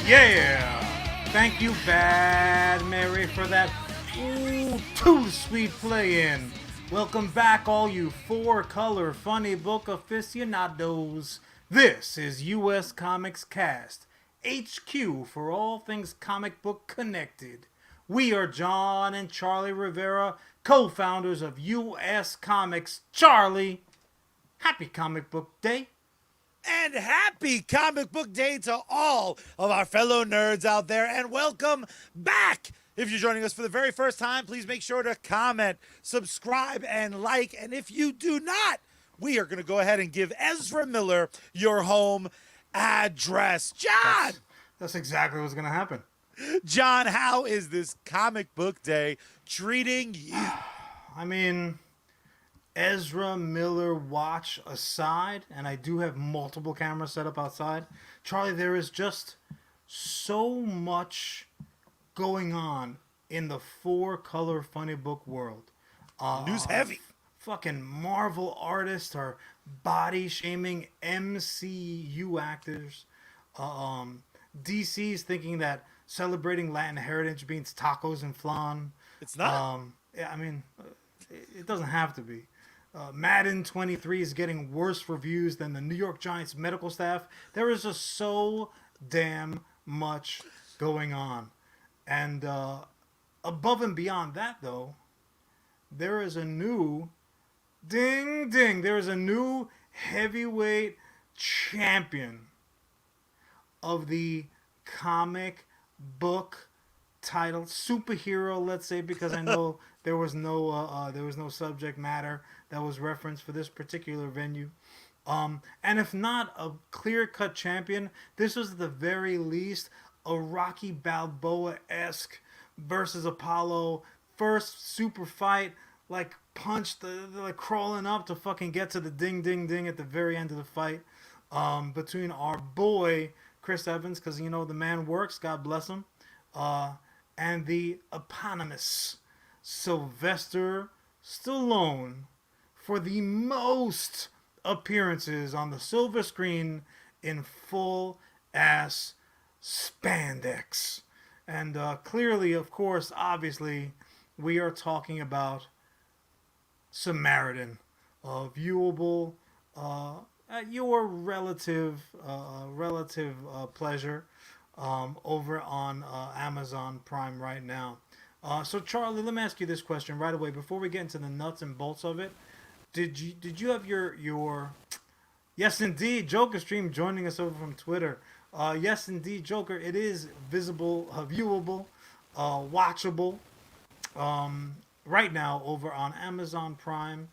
Yeah! Thank you, Bad Mary, for that too sweet play-in. Welcome back, all you four-color funny book aficionados. This is US Comics Cast, HQ for all things comic book connected. We are John and Charlie Rivera, co-founders of US Comics. Charlie, happy Comic Book Day. And happy Comic Book Day to all of our fellow nerds out there, and welcome back. If you're joining us for the very first time, please make sure to comment, subscribe, and like. And if you do not, we are going to go ahead and give Ezra Miller your home address. John! That's exactly what's going to happen. John, how is this Comic Book Day treating you? I mean, Ezra Miller watch aside, and I do have multiple cameras set up outside, Charlie, there is just so much going on in the four-color funny book world. News heavy. Fucking Marvel artists are body-shaming MCU actors. DC's thinking that celebrating Latin heritage means tacos and flan. It's not. Yeah, I mean, it doesn't have to be. Madden 23 is getting worse reviews than the New York Giants medical staff. There is just so damn much going on. And above and beyond that, though, there is a new there is a new heavyweight champion of the comic book title superhero, let's say, because I know there was no subject matter that was referenced for this particular venue. And if not a clear-cut champion, this was at the very least a Rocky Balboa-esque versus Apollo first super fight, like punch, like crawling up to fucking get to the ding ding ding at the very end of the fight, between our boy Chris Evans, because you know the man works, God bless him, and the eponymous Sylvester Stallone for the most appearances on the silver screen in full ass spandex. And clearly, of course, obviously, we are talking about Samaritan, viewable at your relative pleasure over on Amazon Prime right now. So Charlie, let me ask you this question right away before we get into the nuts and bolts of it. Did you have your yes indeed Joker stream joining us over from Twitter? Yes indeed Joker, it is visible, viewable, watchable right now over on Amazon Prime.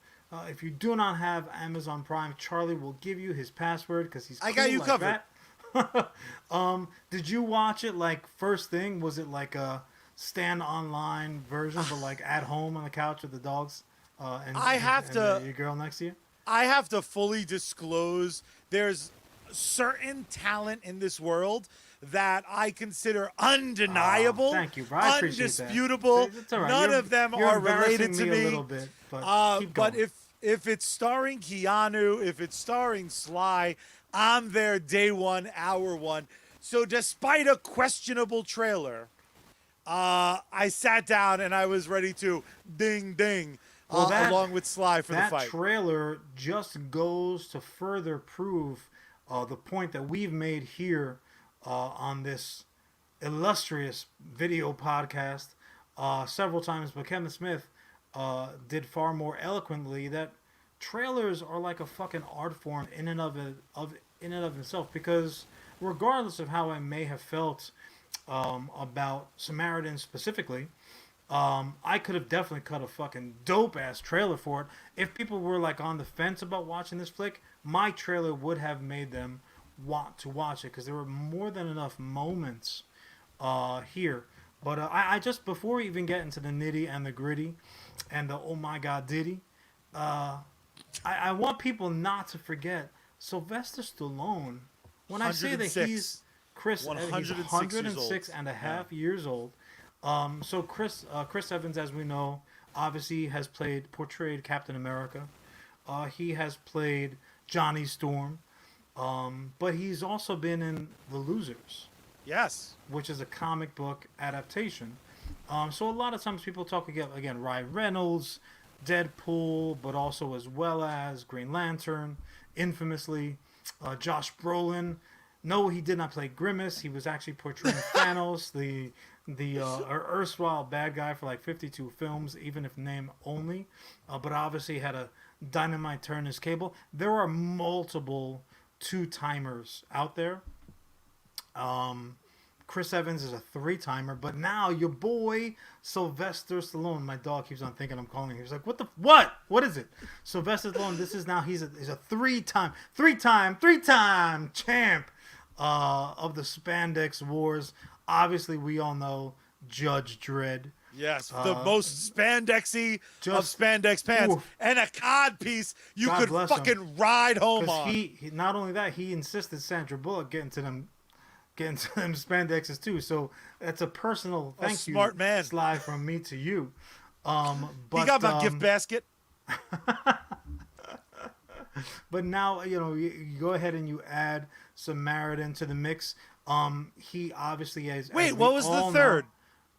If you do not have Amazon Prime, Charlie will give you his password because he's cool. I got you like covered. That. Did you watch it like first thing? Was it like a stand online version, but like at home on the couch with the dogs? And your girl next to you? I have to fully disclose there's certain talent in this world that I consider undeniable, thank you, bro. I appreciate undisputable. That. It's all right. None of them are related to me. A little bit, but keep going. But if it's starring Keanu, if it's starring Sly, I'm there day one, hour one. So despite a questionable trailer, I sat down and I was ready to ding ding. Along with Sly for the fight. That trailer just goes to further prove the point that we've made here on this illustrious video podcast several times. But Kevin Smith did far more eloquently that trailers are like a fucking art form in and of itself. Because regardless of how I may have felt about Samaritan specifically, I could have definitely cut a fucking dope ass trailer for it. If people were like on the fence about watching this flick, my trailer would have made them want to watch it because there were more than enough moments here. But I just, before we even get into the nitty and the gritty and the oh my god diddy, I want people not to forget Sylvester Stallone. When I say that he's Chris, 106 and a half years old. So Chris Evans, as we know, obviously has portrayed Captain America. He has played Johnny Storm, but he's also been in The Losers. Yes. which is a comic book adaptation. So a lot of times people talk again Ryan Reynolds, Deadpool, but also as well as Green Lantern, infamously, Josh Brolin. No, he did not play Grimace. He was actually portraying Thanos, the erstwhile bad guy for like 52 films, even if name only. But obviously had a dynamite turn his cable. There are multiple two-timers out there. Chris Evans is a three-timer, but now your boy Sylvester Stallone, my dog keeps on thinking I'm calling him. He's like, what is it? Sylvester Stallone. This is now he's a three-time champ of the spandex wars. Obviously, we all know Judge Dredd. Yes, the most spandexy of spandex pants, and a cod piece you God could fucking ride home on. He not only that, he insisted Sandra Bullock getting to them spandexes too. So that's a personal thank you, smart man, Sly, from me to you. But he got my gift basket. But now you go ahead and you add Samaritan to the mix. He obviously has. Wait, what was the third?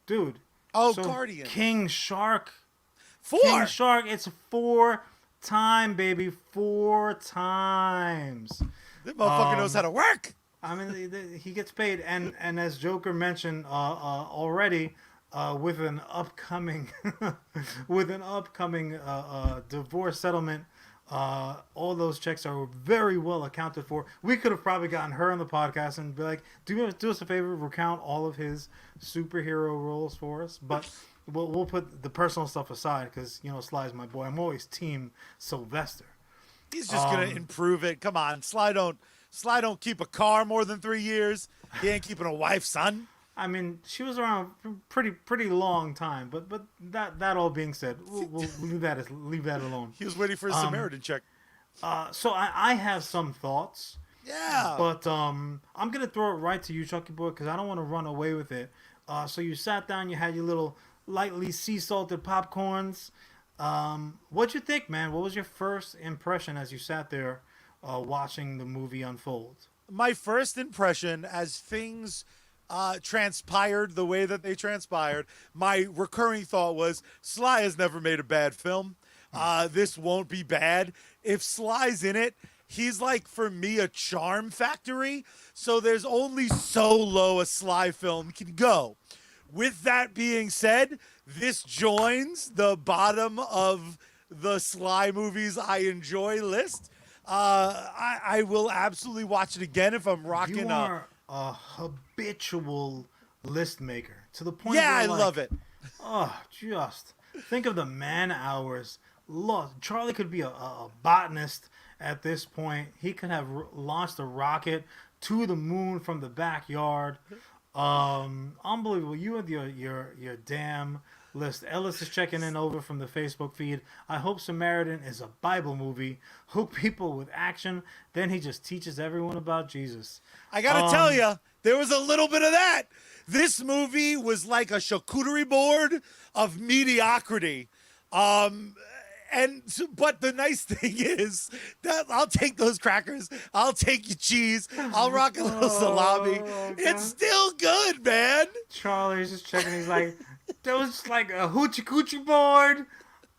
Dude. Oh, so Guardian. King Shark. 4. King Shark. It's 4-time, baby. 4 times. This motherfucker knows how to work. I mean, he gets paid, and as Joker mentioned already, with an upcoming divorce settlement, all those checks are very well accounted for. We could have probably gotten her on the podcast and be like, do us a favor, recount all of his superhero roles for us. But we'll put the personal stuff aside because Sly's my boy. I'm always team Sylvester. He's just gonna improve it. Come on, Sly don't keep a car more than 3 years. He ain't keeping a wife, son. I mean, she was around pretty long time, but that all being said, we'll leave that alone. He was waiting for his Samaritan check. So I have some thoughts. Yeah. But I'm gonna throw it right to you, Chucky Boy, because I don't want to run away with it. So you sat down, you had your little lightly sea salted popcorns. What'd you think, man? What was your first impression as you sat there watching the movie unfold? My first impression as things transpired the way that they transpired, my recurring thought was Sly has never made a bad film. This won't be bad. If Sly's in it, he's like, for me, a charm factory. So there's only so low a Sly film can go. With that being said, this joins the bottom of the Sly movies I enjoy list. I will absolutely watch it again if I'm rocking You are a habitual list maker to the point. Yeah, where, I love it. Oh, just think of the man hours. Look, Charlie could be a botanist at this point. He could have launched a rocket to the moon from the backyard. Unbelievable. You and your damn list. Ellis is checking in over from the Facebook feed. I hope Samaritan is a Bible movie. Hook people with action. Then he just teaches everyone about Jesus. I gotta tell you, there was a little bit of that. This movie was like a charcuterie board of mediocrity. But the nice thing is that I'll take those crackers. I'll take your cheese. I'll rock a little salami. It's still good, man. Charlie's just checking. He's like, there was like a hoochie coochie board.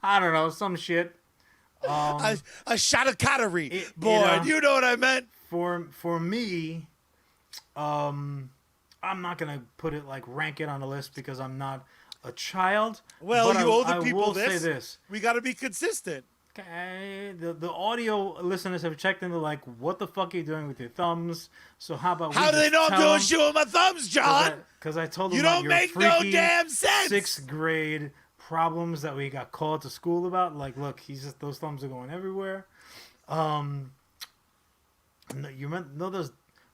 I don't know, some shit. A charcuterie board. You know what I meant? For me, I'm not gonna put it like rank it on a list because I'm not a child. Well, you owe the people this. Say this. We got to be consistent. Okay, the audio listeners have checked into like, what the fuck are you doing with your thumbs? So how about how do they know I'm doing shit with my thumbs, John? Because I told them you don't make no damn sense. 6th grade problems that we got called to school about. Like, look, those thumbs are going everywhere. You know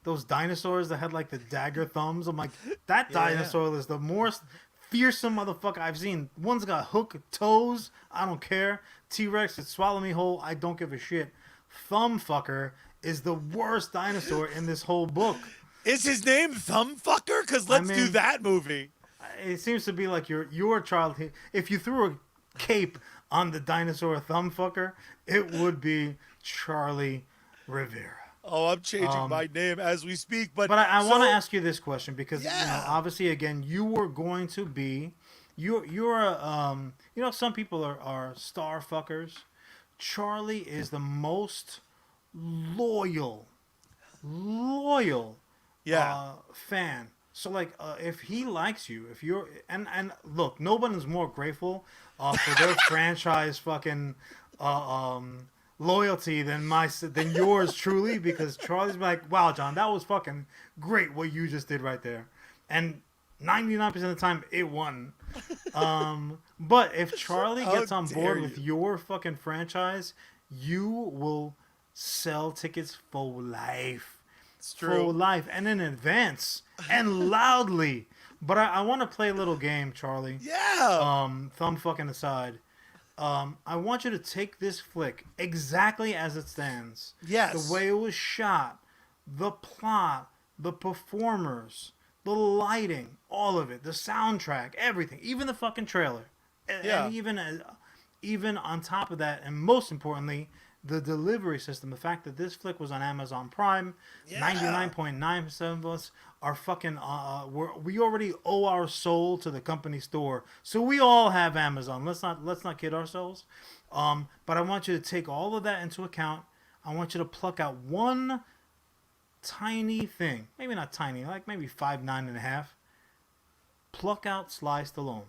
those dinosaurs that had like the dagger thumbs? I'm like, that dinosaur is the more fearsome motherfucker I've seen. One's got hook toes. I don't care. T-Rex could swallow me whole. I don't give a shit. Thumbfucker is the worst dinosaur in this whole book. Is his name Thumbfucker? Because let's do that movie. It seems to be like your child. If you threw a cape on the dinosaur Thumbfucker, it would be Charlie Rivera. Oh, I'm changing my name as we speak. But I want to ask you this question because Yeah. obviously, again, you were going to be, you're a, some people are star fuckers. Charlie is the most loyal, loyal Yeah. fan. So like, if he likes you, if you're and look, no one is more grateful for their franchise fucking loyalty than yours truly, because Charlie's like, wow, John, that was fucking great what you just did right there, and 99% of the time it won. But if Charlie How gets on dare board with you. your fucking franchise, you will sell tickets for life. It's For true. life and in advance and loudly. But I want to play a little game, Charlie. Yeah. Thumb fucking aside. I want you to take this flick exactly as it stands. Yes. The way it was shot, the plot, the performers, the lighting, all of it, the soundtrack, everything, even the fucking trailer. Yeah. And even on top of that, and most importantly, the delivery system. The fact that this flick was on Amazon Prime, Yeah. 99.9% of us are fucking. We already owe our soul to the company store, so we all have Amazon. Let's not kid ourselves. But I want you to take all of that into account. I want you to pluck out one tiny thing, maybe not tiny, like maybe 5'9.5". Pluck out Sly Stallone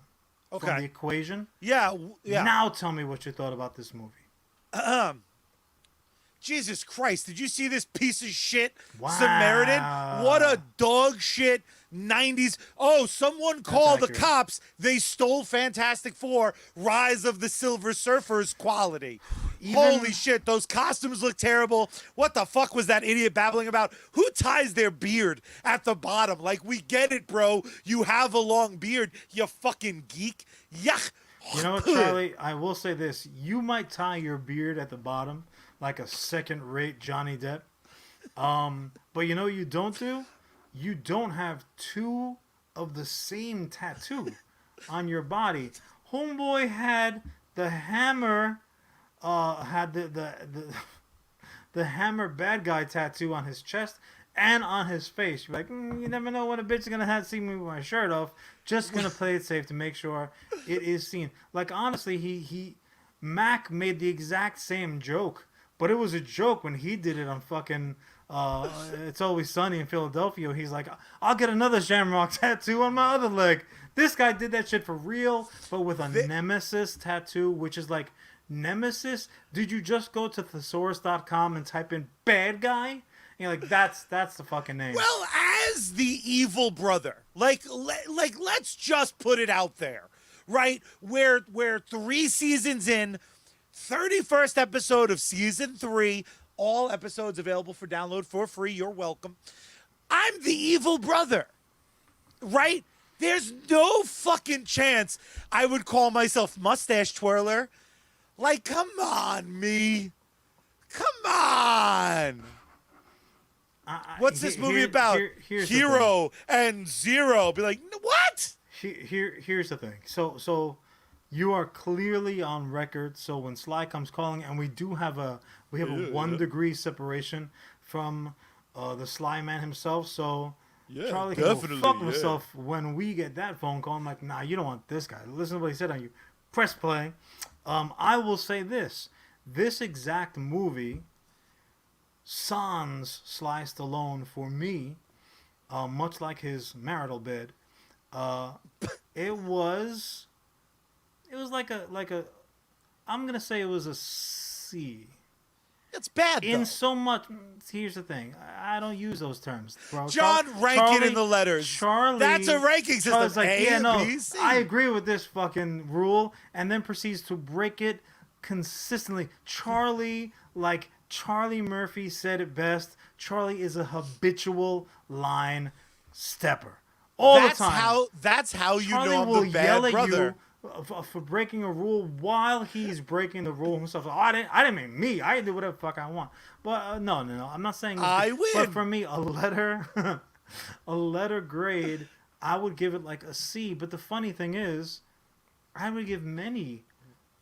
from the equation. Yeah. Yeah. Now tell me what you thought about this movie. Jesus Christ, did you see this piece of shit Wow. Samaritan? What a dog shit 90s. Oh, someone call the accurate. cops. They stole Fantastic Four, Rise of the Silver Surfers quality. Holy shit, those costumes look terrible. What the fuck was that idiot babbling about? Who ties their beard at the bottom? Like, we get it, bro. You have a long beard, you fucking geek. Yuck. You know what, Charlie? I will say this. You might tie your beard at the bottom like a second-rate Johnny Depp. But you know what you don't do? You don't have two of the same tattoo on your body. Homeboy had the hammer, had the hammer bad guy tattoo on his chest and on his face. You're like, you never know when a bitch is gonna have to see me with my shirt off. Just gonna play it safe to make sure it is seen. Like, honestly, Mac made the exact same joke, but it was a joke when he did it on fucking It's Always Sunny in Philadelphia. He's like, I'll get another Shamrock tattoo on my other leg. This guy did that shit for real, but with a Nemesis tattoo, which is like, Nemesis? Did you just go to thesaurus.com and type in bad guy? And you're like, that's the fucking name. Well, as the evil brother, let's just put it out there, right? We're 3 seasons in, 31st episode of season 3, all episodes available for download for free. You're welcome. I'm the evil brother, right? There's no fucking chance I would call myself Mustache Twirler. Like, come on, me. Come on. What's this movie about? Here's Hero and Zero. Be like, what? Here's the thing. So you are clearly on record. So when Sly comes calling, and we have a 1 degree separation from the Sly man himself. So Charlie can go fuck himself when we get that phone call. I'm like, nah, you don't want this guy. Listen to what he said on you. Press play. I will say this exact movie sans Sly Stallone for me, much like his marital bed. It was like a I'm gonna say it was a C. It's bad, though. In so much. Here's the thing. I don't use those terms, bro. John, rank it in the letters. Charlie. That's a ranking system. Charlie's like, A, yeah, no, B, C. I agree with this fucking rule, and then proceeds to break it consistently. Charlie, like Charlie Murphy said it best. Charlie is a habitual line stepper all the time. That's how you Charlie know I'm will the bad yell at brother. you for breaking a rule while he's breaking the rule himself. Oh, I didn't mean me. I do whatever the fuck I want. But no. I'm not saying I win. But for me, a letter grade, I would give it like a C. But the funny thing is, I would give many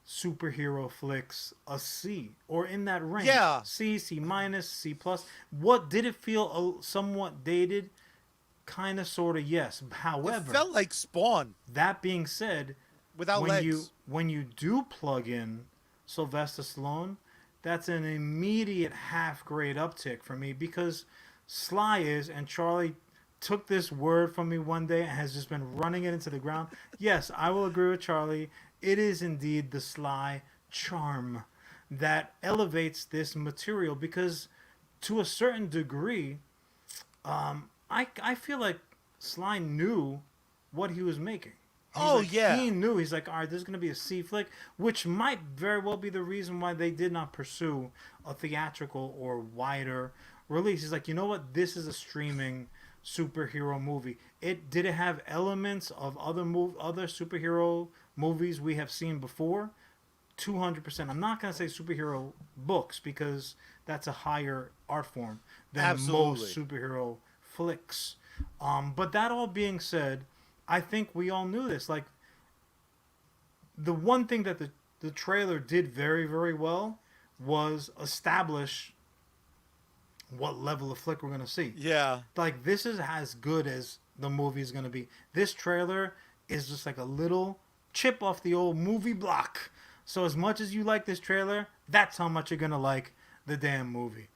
superhero flicks a C or in that range. Yeah. C, C minus, C plus. What did it feel somewhat dated? Kind of, sort of, yes. It However, felt like Spawn that being said, without legs. when you do plug in Sylvester Stallone, that's an immediate half grade uptick for me because Sly is, and Charlie took this word from me one day and has just been running it into the ground. Yes, I will agree with Charlie. It is indeed the Sly charm that elevates this material because to a certain degree, I feel like Sly knew what he was making. He knew. He's like, all right, this is going to be a C flick, which might very well be the reason why they did not pursue a theatrical or wider release. He's like, you know what? This is a streaming superhero movie. Did it have elements of other superhero movies we have seen before? 200%. I'm not going to say superhero books because that's a higher art form than most superhero flicks. But that all being said, I think we all knew this. Like, the one thing that the trailer did very, very well was establish what level of flick we're going to see. Yeah. Like, this is as good as the movie is going to be. This trailer is just like a little chip off the old movie block. So as much as you like this trailer, that's how much you're going to like the damn movie.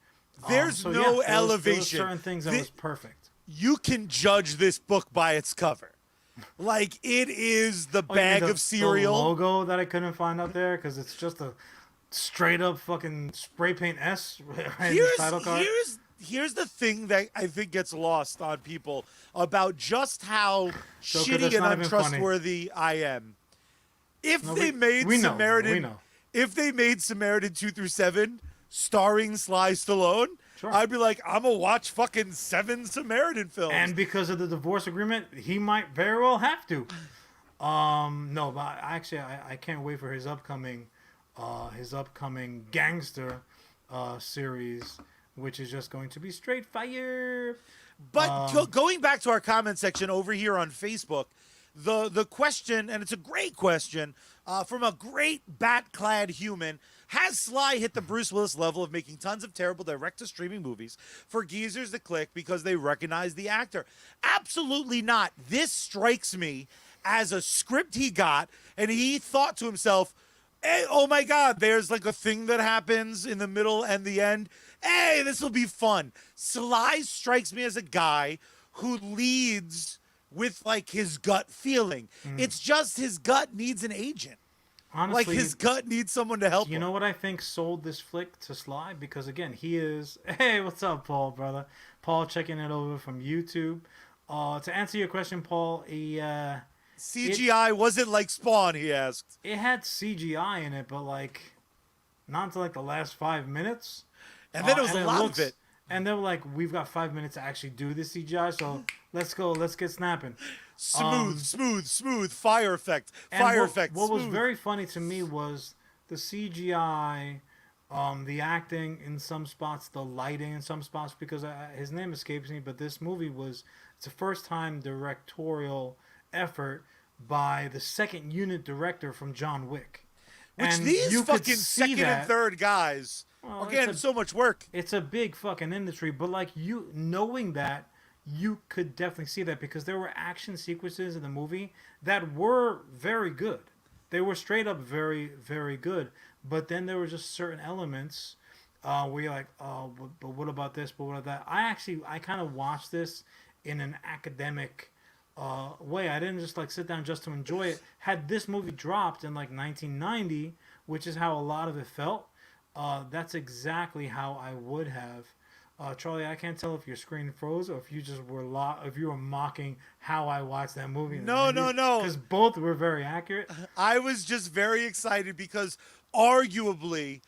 There's elevation. There was certain things that was perfect. You can judge this book by its cover. Like, it is the bag of cereal. The logo that I couldn't find out there because it's just a straight up fucking spray paint S in the title card. Here's the thing that I think gets lost on people about just how shitty and untrustworthy I am. If they made Samaritan 2 through 7 starring Sly Stallone, sure, I'd be like, I'm gonna watch fucking 7 Samaritan films. And because of the divorce agreement, he might very well have to. No, but actually, I can't wait for his upcoming gangster series, which is just going to be straight fire. But going back to our comment section over here on Facebook, the question, and it's a great question from a great bat-clad human. Has Sly hit the Bruce Willis level of making tons of terrible direct-to-streaming movies for geezers to click because they recognize the actor? Absolutely not. This strikes me as a script he got, and he thought to himself, hey, oh my God, there's like a thing that happens in the middle and the end. Hey, this will be fun. Sly strikes me as a guy who leads with like his gut feeling. It's just his gut needs an agent. Honestly, like his gut needs someone to help him. You know what I think sold this flick to Sly? Because again, he is... Hey, what's up, Paul, brother? Paul checking it over from YouTube. To answer your question, Paul, CGI wasn't like Spawn, he asked. It had CGI in it, but like not until like the last 5 minutes. And then it was a lot of it. And they were like, we've got 5 minutes to actually do this CGI, so let's go, let's get snapping. Smooth, fire effect. What was very funny to me was the CGI, the acting in some spots, the lighting in some spots, because his name escapes me, but this movie it's a first-time directorial effort by the second unit director from John Wick. Which and these fucking second and third guys are getting so much work. It's a big fucking industry, but like you knowing that, you could definitely see that because there were action sequences in the movie that were very good. They were straight up very, very good. But then there were just certain elements where you're like, oh, but what about this? But what about that? I kind of watched this in an academic way. I didn't just like sit down just to enjoy it. Had this movie dropped in like 1990, which is how a lot of it felt, that's exactly how I would have. Charlie, I can't tell if your screen froze or if you just were if you were mocking how I watched that movie. No. Because both were very accurate. I was just very excited because arguably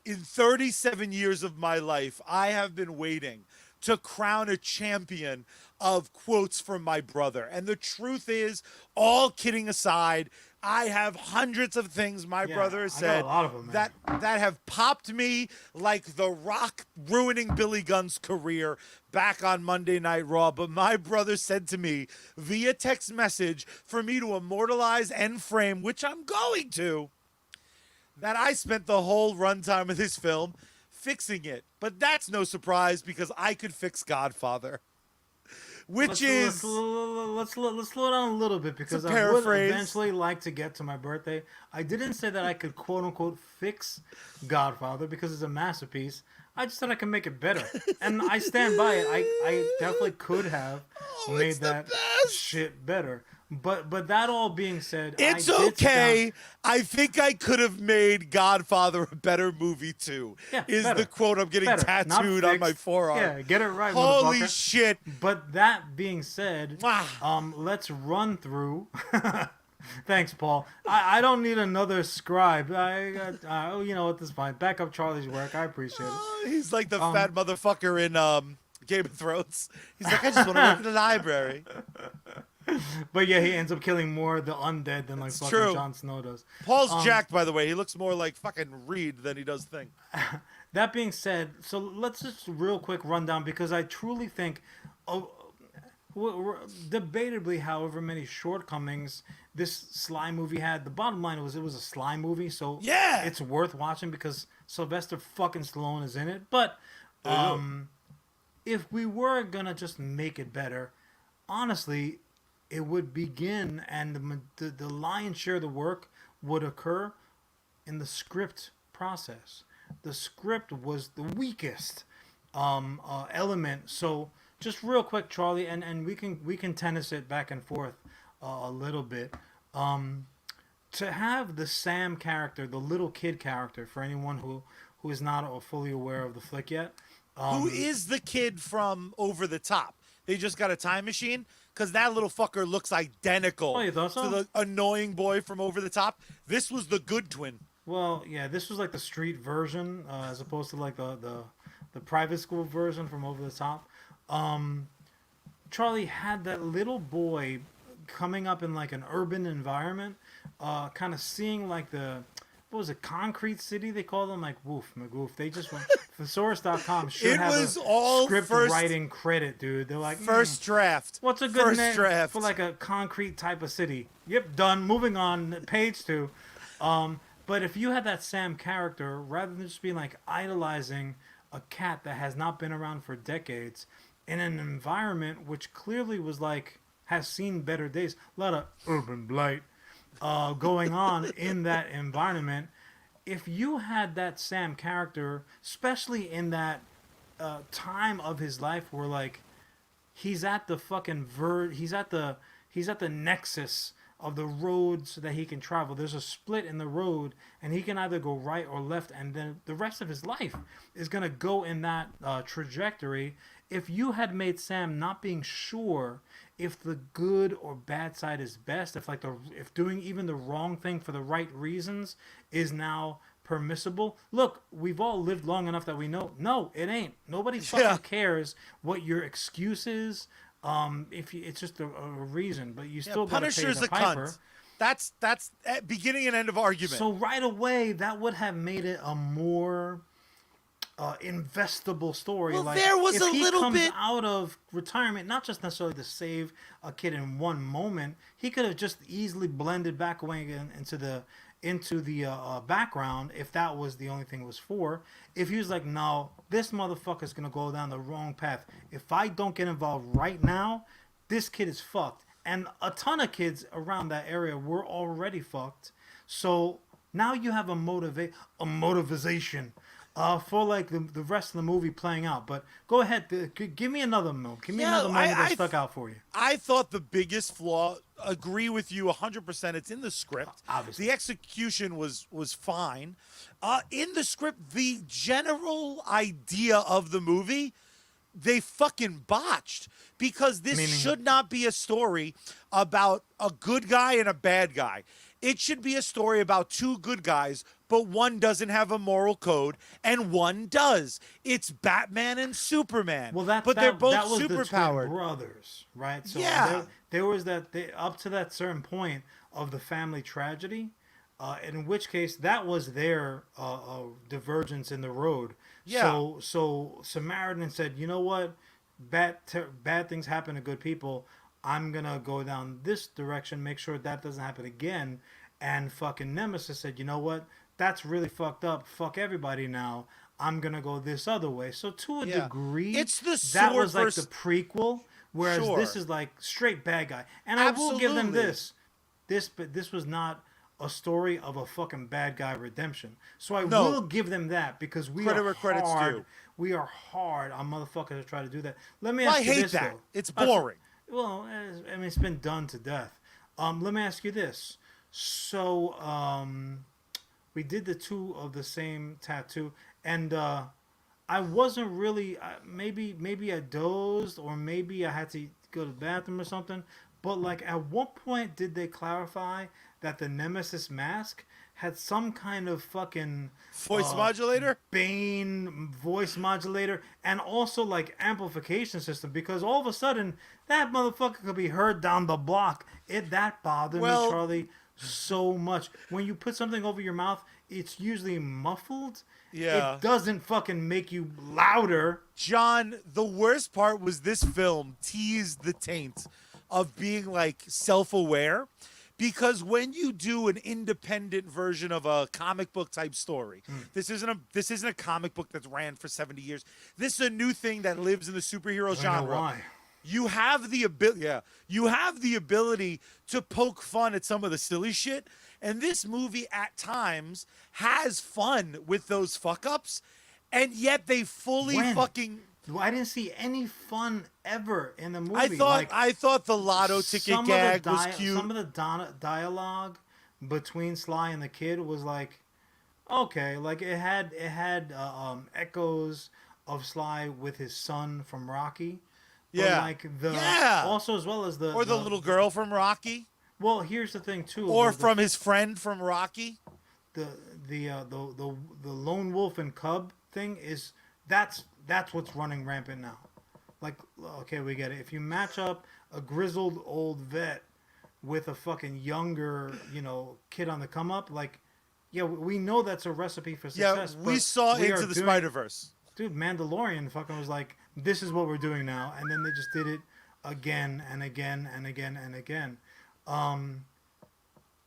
in 37 years of my life, I have been waiting to crown a champion of quotes from my brother. And the truth is, all kidding aside, I have hundreds of things my brother has said that have popped me like The Rock ruining Billy Gunn's career back on Monday Night Raw. But my brother said to me via text message for me to immortalize and frame, which I'm going to, that I spent the whole runtime of this film fixing it. But that's no surprise because I could fix Godfather, which let's is slow down a little bit because a I would paraphrase. eventually like to get to my birthday. I didn't say that I could quote unquote fix Godfather because it's a masterpiece. I just said I can make it better, and I stand by it. I definitely could have made that shit better. But that all being said, it's I did okay. I think I could have made Godfather a better movie too. Yeah, is better. the quote I'm getting Better. Not tattooed on my fixed. forearm. Yeah, get it right, Holy motherfucker. shit. But that being said, let's run through. Thanks, Paul. I don't need another scribe. You know what? This is fine. Back up Charlie's work. I appreciate it. He's like the fat motherfucker in Game of Thrones. He's like, I just want to work in the library. But yeah, he ends up killing more of the undead than like fucking true. Jon Snow does. Paul's jacked, by the way. He looks more like fucking Reed than he does Thing. That being said, so let's just real quick run down because I truly think, debatably, however many shortcomings this Sly movie had, the bottom line was it was a Sly movie, so yeah, it's worth watching because Sylvester fucking Stallone is in it. But if we were gonna just make it better, honestly, it would begin and the lion's share of the work would occur in the script process. The script was the weakest element. So just real quick, Charlie, and we can tennis it back and forth a little bit. To have the Sam character, the little kid character, for anyone who is not fully aware of the flick yet. Who is the kid from Over the Top? They just got a time machine? Because that little fucker looks identical you thought so? to the annoying boy from Over the Top. This was the good twin. Well, yeah, this was like the street version as opposed to like the private school version from Over the Top. Charlie had that little boy coming up in like an urban environment, kind of seeing like what was it, Concrete City they call them, like woof magoof. They just went thesaurus.com should have a script writing credit, dude. They're like first draft. What's a good name for like a concrete type of city? Yep, done. Moving on, page 2. But if you had that Sam character, rather than just being like idolizing a cat that has not been around for decades in an environment which clearly was like has seen better days, a lot of urban blight going on in that environment. If you had that Sam character, especially in that time of his life where like he's at the fucking he's at the nexus of the roads that he can travel. There's a split in the road, and he can either go right or left, and then the rest of his life is gonna go in that trajectory. If you had made Sam not being sure if the good or bad side is best, if doing even the wrong thing for the right reasons is now permissible. Look, we've all lived long enough that we know, no, it ain't. Nobody fucking cares what your excuse is. It's just a reason, but you still got to pay the piper. Cunt. That's beginning and end of argument. So right away, that would have made it a more investable story. Well, like there was if a he little comes bit out of retirement, not just necessarily to save a kid in one moment, he could have just easily blended back away into the background if that was the only thing it was for. If he was like, no, this motherfucker's gonna go down the wrong path. If I don't get involved right now, this kid is fucked. And a ton of kids around that area were already fucked. So now you have a motivation for like the rest of the movie playing out. But go ahead, give me another moment. Give me another moment that stuck out for you. I thought the biggest flaw, agree with you 100%, it's in the script. Obviously. The execution was fine. In the script, the general idea of the movie, they fucking botched. Because this should not be a story about a good guy and a bad guy. It should be a story about two good guys, but one doesn't have a moral code and one does. It's Batman and Superman. Well, they're both that was superpowered. The twin brothers, right? So yeah. There was up to that certain point of the family tragedy, in which case that was their divergence in the road. Yeah. So Samaritan said, you know what? Bad things happen to good people. I'm gonna go down this direction, make sure that doesn't happen again. And fucking Nemesis said, you know what? that's really fucked up. Fuck everybody now. I'm gonna go this other way. So to a Yeah. degree, It's the that sword was like versus... the prequel, whereas Sure. this is like straight bad guy. And I will give them Absolutely. this was not a story of a fucking bad guy redemption. So I No. will give them that because Credit where credit's due. we are hard on motherfuckers that try to do that. Let me Well, ask I you hate this that. though. It's Uh, so- boring. well, I mean, it's been done to death. Let me ask you this. So, we did the two of the same tattoo, and I wasn't really. Maybe I dozed, or maybe I had to go to the bathroom or something. But like, at what point did they clarify that the Nemesis mask had some kind of fucking Voice modulator? Bane voice modulator and also like amplification system? Because all of a sudden that motherfucker could be heard down the block. That bothered me, Charlie, so much. When you put something over your mouth, it's usually muffled. Yeah. It doesn't fucking make you louder. John, the worst part was this film teased the taint of being like self-aware, because when you do an independent version of a comic book type story, this isn't a comic book that's ran for 70 years. This is a new thing that lives in the superhero genre. Why? You have the ability to poke fun at some of the silly shit, and this movie at times has fun with those fuck ups, and yet they fully When? fucking... I didn't see any fun ever in the movie. I thought the lotto ticket gag was cute. Some of the dialogue between Sly and the kid was like, okay, like it had echoes of Sly with his son from Rocky. Yeah. But also as well as the little girl from Rocky, Well, here's the thing too. or from his friend from Rocky. The lone wolf and cub thing is that's what's running rampant now. Like, okay, we get it. If you match up a grizzled old vet with a fucking younger, kid on the come up, like, yeah, we know that's a recipe for success. Yeah, we saw Into the Spider-Verse. Dude, Mandalorian fucking was like, this is what we're doing now, and then they just did it again and again and again and again.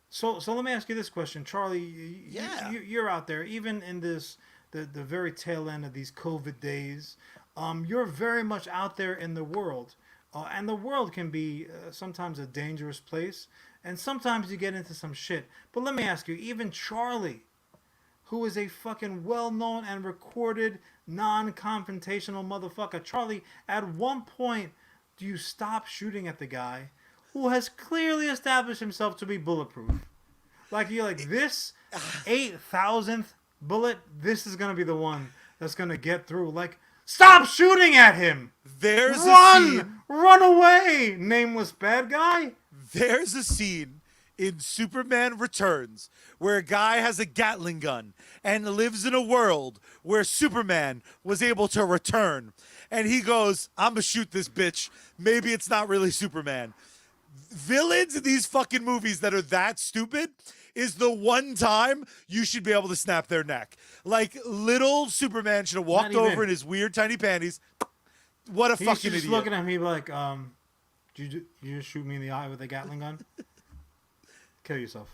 So let me ask you this question, Charlie. You're out there, even in this the very tail end of these COVID days. You're very much out there in the world, and the world can be sometimes a dangerous place, and sometimes you get into some shit. But let me ask you, even Charlie, who is a fucking well-known and recorded non-confrontational motherfucker, Charlie, at one point do you stop shooting at the guy who has clearly established himself to be bulletproof? Like, you're like, this 8,000th bullet, this is gonna be the one that's gonna get through. Like, stop shooting at him. Run away, nameless bad guy. There's a scene in Superman Returns where a guy has a Gatling gun and lives in a world where Superman was able to return, and he goes, I'm gonna shoot this bitch. Maybe it's not really Superman. Villains in these fucking movies that are that stupid is the one time you should be able to snap their neck. Like, little Superman should have walked over in his weird tiny panties. What a fucking idiot. He's just looking at me like, you just shoot me in the eye with a Gatling gun? Kill yourself.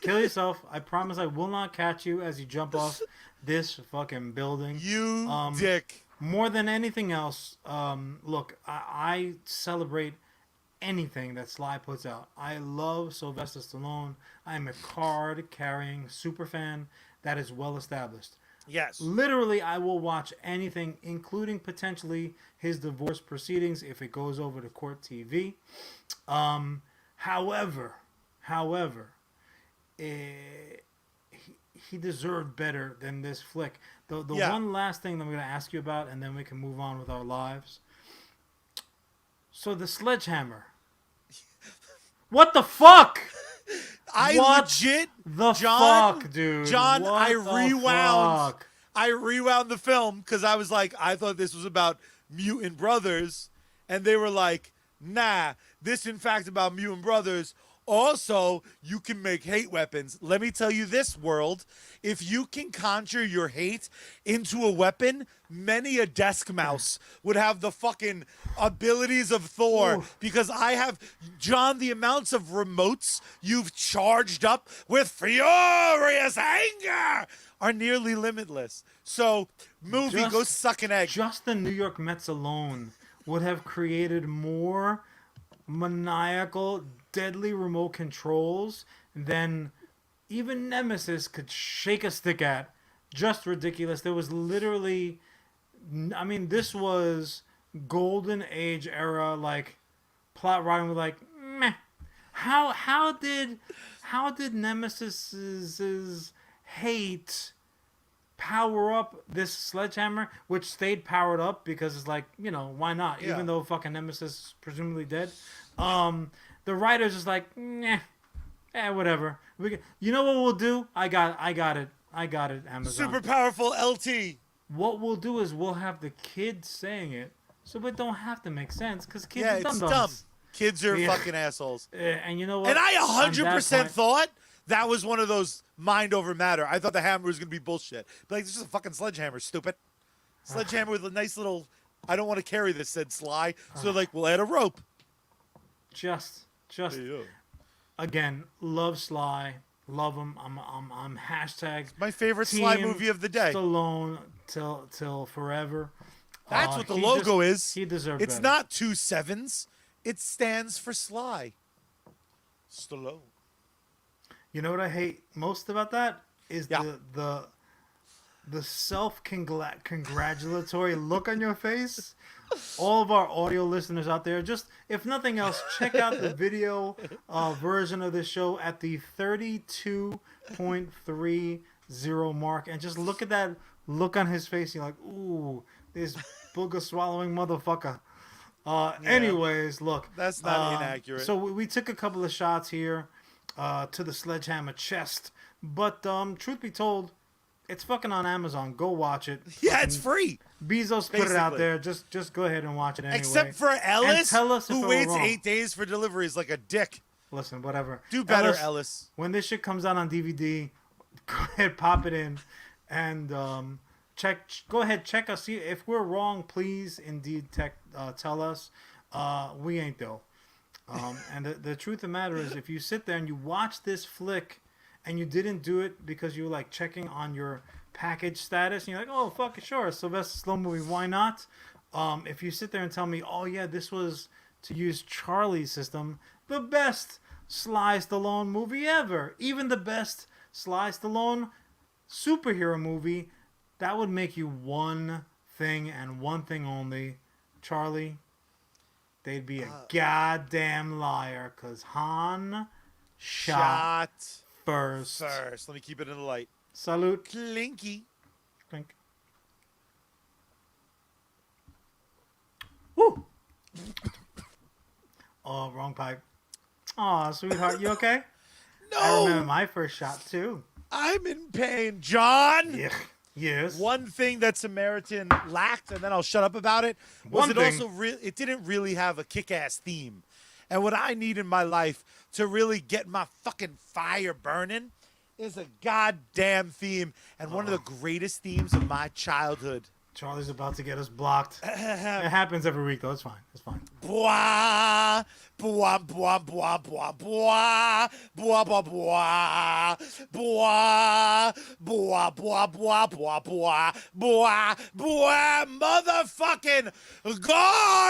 Kill yourself. I promise I will not catch you as you jump off this fucking building. You dick. More than anything else, look, I celebrate anything that Sly puts out. I love Sylvester Stallone. I'm a card-carrying super fan that is well established. Yes. Literally, I will watch anything, including potentially his divorce proceedings if it goes over to court TV. However, he deserved better than this flick. The one last thing that I'm going to ask you about, and then we can move on with our lives. So the sledgehammer. What the fuck? Fuck, dude? John, what I fuck? rewound the film because I was like, I thought this was about mutant brothers, and they were like, nah, this in fact about mutant brothers Also, you can make hate weapons. Let me tell you this, world. If you can conjure your hate into a weapon, many a desk mouse would have the fucking abilities of Thor. Ooh. Because I have, John, the amounts of remotes you've charged up with furious anger are nearly limitless. So, movie, go suck an egg. Just the New York Mets alone would have created more maniacal, deadly remote controls than even Nemesis could shake a stick at. Just ridiculous. There was literally, I mean, this was golden age era, like plot writing with like, meh. How did Nemesis's hate power up this sledgehammer, which stayed powered up because it's like, you know, why not? Yeah. Even though fucking Nemesis is presumably dead. The writer's just like, nah, whatever. You know what we'll do? I got it, Amazon. Super powerful LT. What we'll do is we'll have the kids saying it, so it don't have to make sense, because kids Yeah, are it's dumb. dumb. Kids are Yeah. fucking assholes. And you know what? And I On that 100% point- thought that was one of those mind over matter. I thought the hammer was going to be bullshit. But like, this is a fucking sledgehammer, stupid. Sledgehammer with a nice little, I don't want to carry this, said Sly. So they're like, we'll add a rope. Just again, love Sly, love him. I'm hashtag My favorite Sly Team movie of the day. Stallone till forever. That's what the he logo just- is. He deserved It's better. not 2 sevens. It stands for Sly. Stallone. You know what I hate most about that is Yeah. the self-congratulatory look on your face. All of our audio listeners out there, just if nothing else, check out the video version of this show at the 32.30 mark, and just look at that look on his face. You're like, ooh, this booger swallowing motherfucker. Anyways, look, That's not inaccurate. So we took a couple of shots here to the sledgehammer chest, but truth be told, it's fucking on Amazon. Go watch it. Yeah, it's free. Bezos put it out Basically. there. Just go ahead and watch it anyway. Except for Ellis, tell us if who we're waits wrong. 8 days for deliveries like a dick. Listen, whatever. Do better, Ellis. When this shit comes out on DVD, go ahead, pop it in, and Go ahead, check us. See if we're wrong. Please, indeed, tell us. We ain't though. And the truth of the matter is, if you sit there and you watch this flick, and you didn't do it because you were like checking on your package status, and you're like, oh fuck it, sure, Sylvester Stallone movie, why not? If you sit there and tell me, oh yeah, this was, to use Charlie's system, the best Sly Stallone movie ever, even the best Sly Stallone superhero movie, that would make you one thing and one thing only, Charlie. They'd be a goddamn liar, because Han shot first. Let me keep it in the light. Salute. Clinky. Clink. Woo! Oh, wrong pipe. Aw, sweetheart, you okay? I remember No, my first shot, too. I'm in pain, John. Yeah. Yes. One thing that Samaritan lacked, and then I'll shut up about it, was One it thing. also it didn't really have a kick-ass theme. And what I need in my life to really get my fucking fire burning is a goddamn theme, and one of the greatest themes of my childhood. Charlie's about to get us blocked. It happens every week, though. It's fine. It's fine. Blah, blah, blah, blah, blah, blah, blah, blah, blah, blah, blah, blah, blah, blah, blah, blah, blah, motherfucking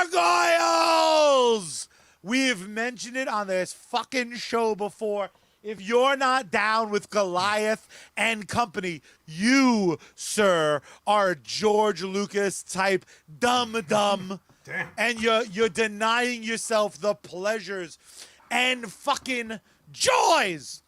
gargoyles! We've mentioned it on this fucking show before. If you're not down with Goliath and company, you, sir, are a George Lucas type dumb. Damn. And you're denying yourself the pleasures and fucking joys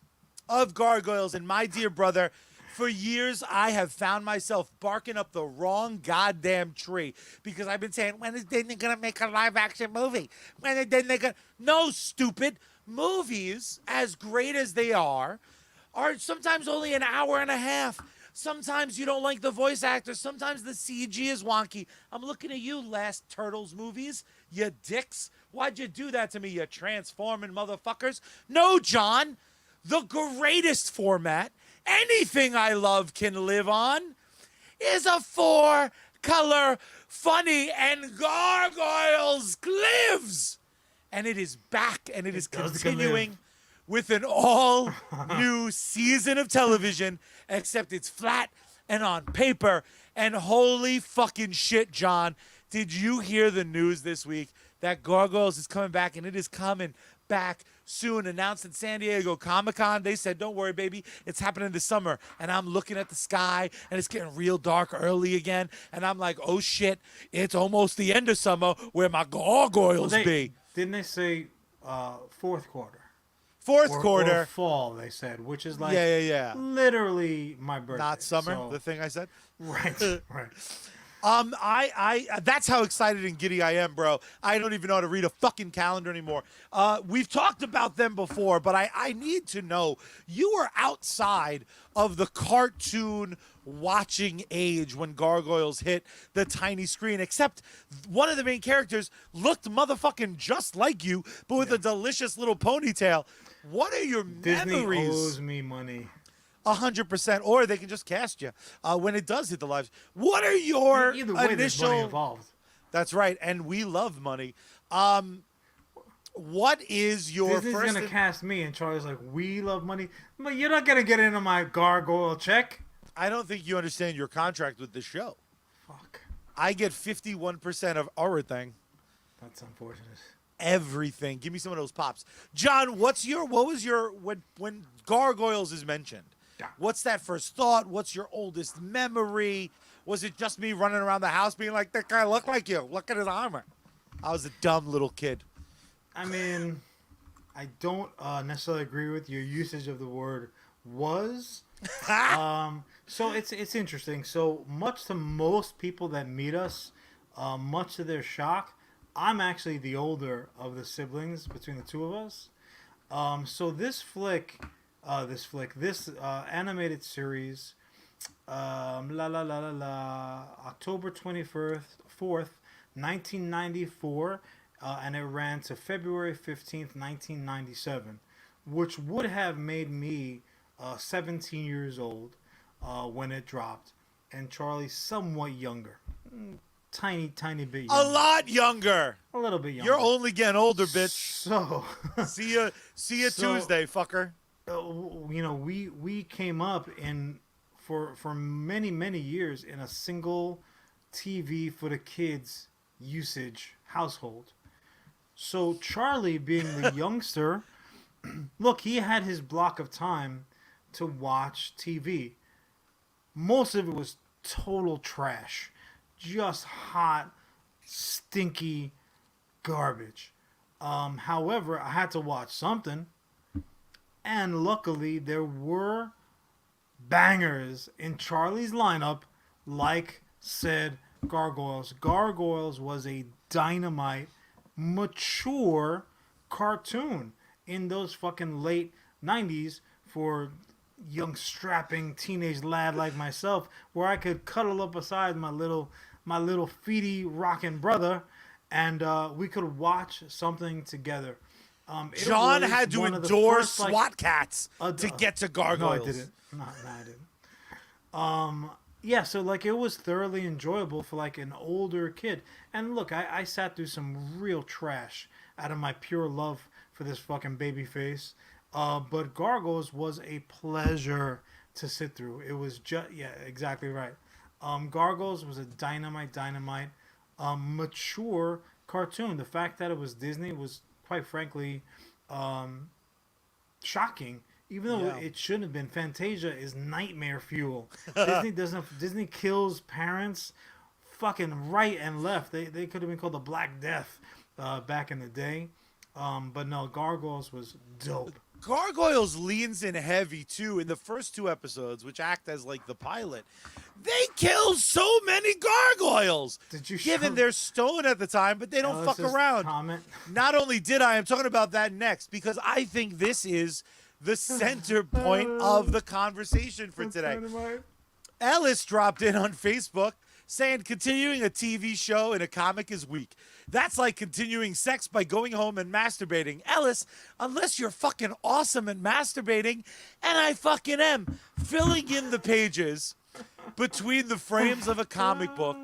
of Gargoyles. And my dear brother, for years I have found myself barking up the wrong goddamn tree because I've been saying, when is Disney gonna make a live action movie? When is Disney gonna? No, stupid. Movies, as great as they are sometimes only an hour and a half. Sometimes you don't like the voice actors. Sometimes the CG is wonky. I'm looking at you, Last Turtles movies, you dicks. Why'd you do that to me, you transforming motherfuckers? No, John. The greatest format anything I love can live on is a 4-color funny, and Gargoyles lives. And it is back, and it is continuing with an all-new season of television, except it's flat and on paper. And holy fucking shit, John, did you hear the news this week that Gargoyles is coming back, and it is coming back soon, announced at San Diego Comic-Con. They said, don't worry, baby, it's happening this summer. And I'm looking at the sky, and it's getting real dark early again. And I'm like, oh, shit, it's almost the end of summer. Where my Gargoyles be? Didn't they say fourth quarter? Fourth quarter. Or fall, they said, which is like literally my birthday. Not summer, the thing I said? Right, right. I that's how excited and giddy I am, bro. I don't even know how to read a fucking calendar anymore. We've talked about them before, but I need to know, you were outside of the cartoon watching age when Gargoyles hit the tiny screen, except one of the main characters looked motherfucking just like you, but with a delicious little ponytail. What are your Disney memories? owes me money. 100%, or they can just cast you when it does hit the lives. What are your Either way, there's money initial? involved. That's right, and we love money. What is your Disney's first? gonna cast me, and Charlie's like, "We love money, but you're not gonna get into my gargoyle check." I don't think you understand your contract with the show. Fuck. I get 51% of everything. That's unfortunate. Everything. Give me some of those pops, John. What was your when Gargoyles is mentioned? Yeah. What's that first thought? What's your oldest memory? Was it just me running around the house being like, that guy looked like you? Look at his armor. I was a dumb little kid. I mean, I don't necessarily agree with your usage of the word "was." So it's interesting. So much to most people that meet us, much to their shock, I'm actually the older of the siblings between the two of us. So this animated series, October 4th, 1994, and it ran to February 15th, 1997, which would have made me 17 years old when it dropped, and Charlie somewhat younger. Tiny bit younger. A lot younger. A little bit younger. You're only getting older, bitch. So see you Tuesday, fucker. We came up in for many years in a single TV for the kids usage household. So Charlie, being the youngster, look, he had his block of time to watch TV. Most of it was total trash. Just hot, stinky garbage. However, I had to watch something. And luckily, there were bangers in Charlie's lineup, like said Gargoyles. Gargoyles was a dynamite, mature cartoon in those fucking late 90s for young strapping teenage lad like myself, where I could cuddle up beside my little feety rocking brother, and we could watch something together. John had to endure SWAT cats to get to Gargoyles. No, I didn't. No, I didn't. Yeah, so like it was thoroughly enjoyable for like an older kid. And look, I sat through some real trash out of my pure love for this fucking baby face. But Gargoyles was a pleasure to sit through. It was just, yeah, exactly right. Gargoyles was a dynamite, mature cartoon. The fact that it was Disney was, quite frankly, shocking. Even though it shouldn't have been. Fantasia is nightmare fuel. Disney kills parents fucking right and left. They could have been called the Black Death back in the day. But no, Gargoyles was dope. Gargoyles leans in heavy too in the first 2 episodes, which act as like the pilot. They kill so many gargoyles. Given they're stone at the time, but they don't fuck around. Comment. Not only did I'm talking about that next, because I think this is the center point of the conversation for today. Dynamite. Ellis dropped in on Facebook saying continuing a TV show in a comic is weak. That's like continuing sex by going home and masturbating. Ellis, unless you're fucking awesome at masturbating, and I fucking am, filling in the pages between the frames of a comic book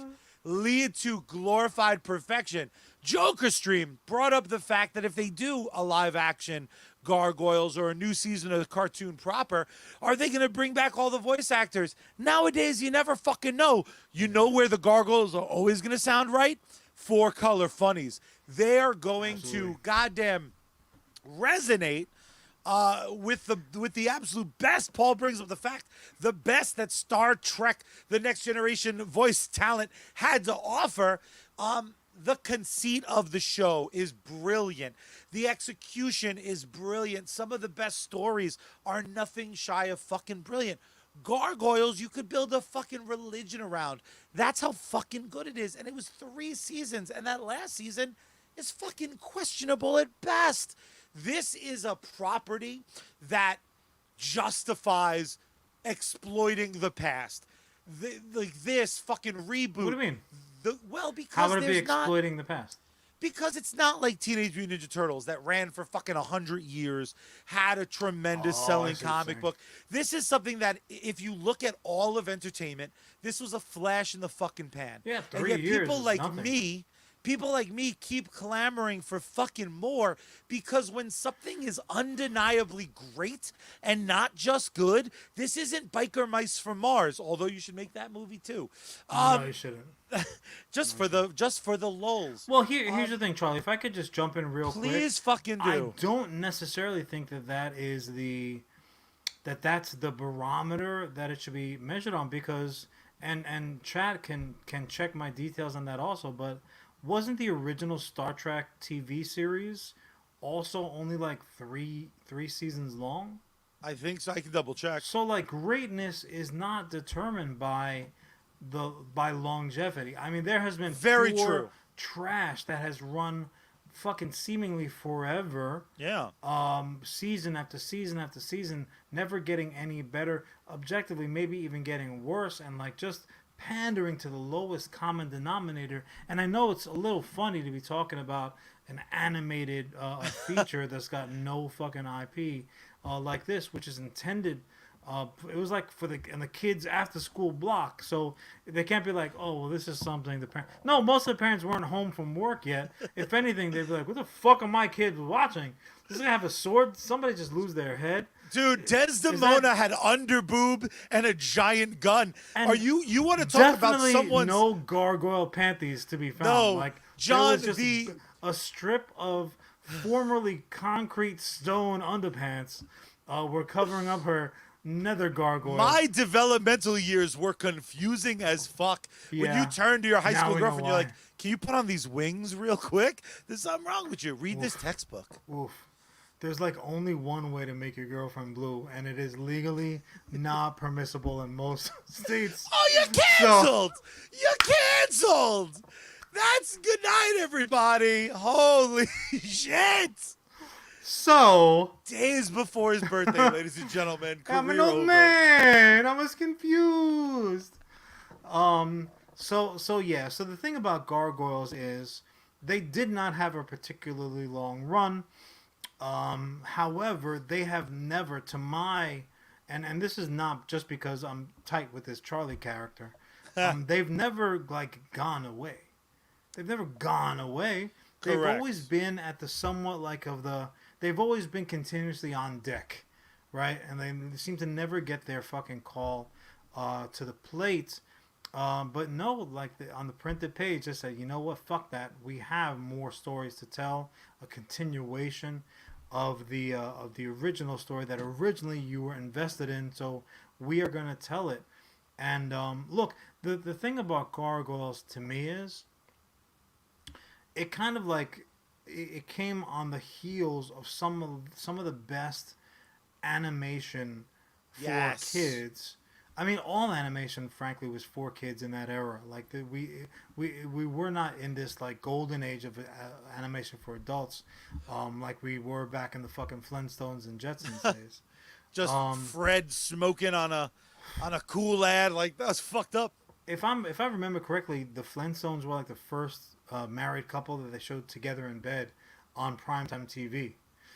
lead to glorified perfection. Joker Stream brought up the fact that if they do a live action Gargoyles or a new season of the cartoon proper, are they going to bring back all the voice actors? Nowadays, you never fucking know. You know where the Gargoyles are always going to sound right? 4-color funnies. They're going to goddamn resonate with the absolute best. Paul brings up the fact, the best that Star Trek, the Next Generation voice talent had to offer. The conceit of the show is brilliant. The execution is brilliant. Some of the best stories are nothing shy of fucking brilliant. Gargoyles, you could build a fucking religion around. That's how fucking good it is. And it was 3 seasons, and that last season is fucking questionable at best. This is a property that justifies exploiting the past. Like this fucking reboot. What do you mean? Because how would it be there's exploiting the past? Because it's not like Teenage Mutant Ninja Turtles that ran for fucking 100 years, had a tremendous selling comic book. This is something that, if you look at all of entertainment, this was a flash in the fucking pan. Yeah, 3 and yet years people is like nothing. people like me keep clamoring for fucking more, because when something is undeniably great and not just good, this isn't Biker Mice from Mars, although you should make that movie too. No, you shouldn't. just for the lulz. Well, here's the thing, Charlie. If I could just jump in real quick. Please fucking do. I don't necessarily think that's the barometer that it should be measured on, because and Chad can check my details on that also, but wasn't the original Star Trek TV series also only like three seasons long? I think so. I can double check. So like greatness is not determined by longevity. I mean, there has been very pure true trash that has run fucking seemingly forever. Yeah. Season after season after season, never getting any better. Objectively, maybe even getting worse, and like just pandering to the lowest common denominator. And I know it's a little funny to be talking about an animated feature that's got no fucking IP like this, which is intended. It was like for the kids after school block, so they can't be like, oh well, this is something the parents. No, most of the parents weren't home from work yet. If anything, they'd be like, what the fuck are my kids watching? This gonna have a sword? Somebody just lose their head. Dude, Desdemona had underboob and a giant gun. And are you want to talk about someone's... no gargoyle panties to be found. No, like John, there was just a strip of formerly concrete stone underpants were covering up her nether gargoyle. My developmental years were confusing as fuck. Yeah. When you turn to your high Now school we know girlfriend, you're why. like, can you put on these wings real quick? There's something wrong with you. Read this textbook. Oof. There's like only one way to make your girlfriend blue, and it is legally not permissible in most states. Oh, you're canceled! You're canceled! That's good night, everybody. Holy shit! So, days before his birthday, ladies and gentlemen. I'm an career old over. man. I was confused. So yeah. So the thing about Gargoyles is they did not have a particularly long run. However, they have never, to my, and this is not just because I'm tight with this Charlie character, they've never like gone away. They've never gone away. They've Correct. always been at the somewhat like of the. They've always been continuously on deck, right? And they seem to never get their fucking call to the plate. But no, like on the printed page, they said, you know what? Fuck that. We have more stories to tell. A continuation of the original story that originally you were invested in. So we are going to tell it. And look, the thing about Gargoyles to me is, it kind of like it came on the heels of some of the best animation for Yes. kids. I mean, all animation, frankly, was for kids in that era. Like we were not in this like golden age of animation for adults, like we were back in the fucking Flintstones and Jetsons days. Just Fred smoking on a cool ad, like that's fucked up. if I remember correctly, the Flintstones were like the first married couple that they showed together in bed on primetime TV.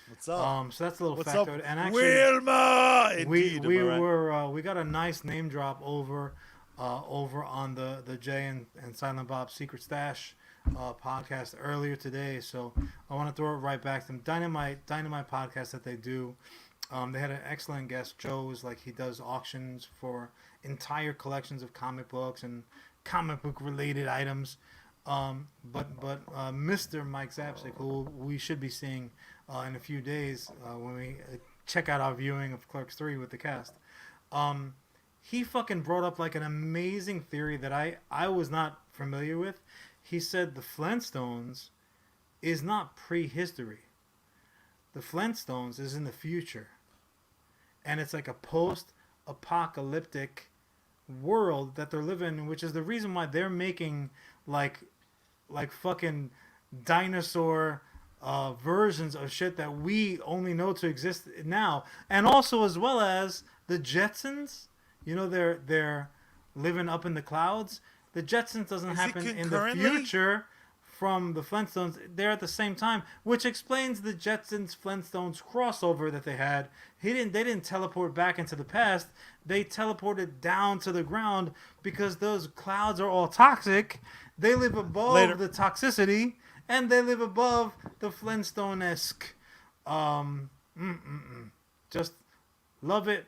What's up? So that's a little What's factoid. up, And actually, Wilma? we Indeed, we am I right? were we got a nice name drop over on the Jay and Silent Bob Secret Stash podcast earlier today. So I want to throw it right back to them. Dynamite podcast that they do. They had an excellent guest. Joe's like he does auctions for entire collections of comic books and comic book related items. But Mr. Mike Zapsik, who we should be seeing in a few days when we check out our viewing of Clerks 3 with the cast, he fucking brought up like an amazing theory that I was not familiar with. He said the Flintstones is not prehistory. The Flintstones is in the future. And it's like a post-apocalyptic world that they're living in, which is the reason why they're making like fucking dinosaur versions of shit that we only know to exist now. And also as well as the Jetsons, you know, they're living up in the clouds. The Jetsons doesn't happen in the future from the Flintstones. They're at the same time, which explains the Jetsons Flintstones crossover that they had. They didn't teleport back into the past. They teleported down to the ground because those clouds are all toxic. They live above the toxicity, and they live above the Flintstone-esque. Just love it.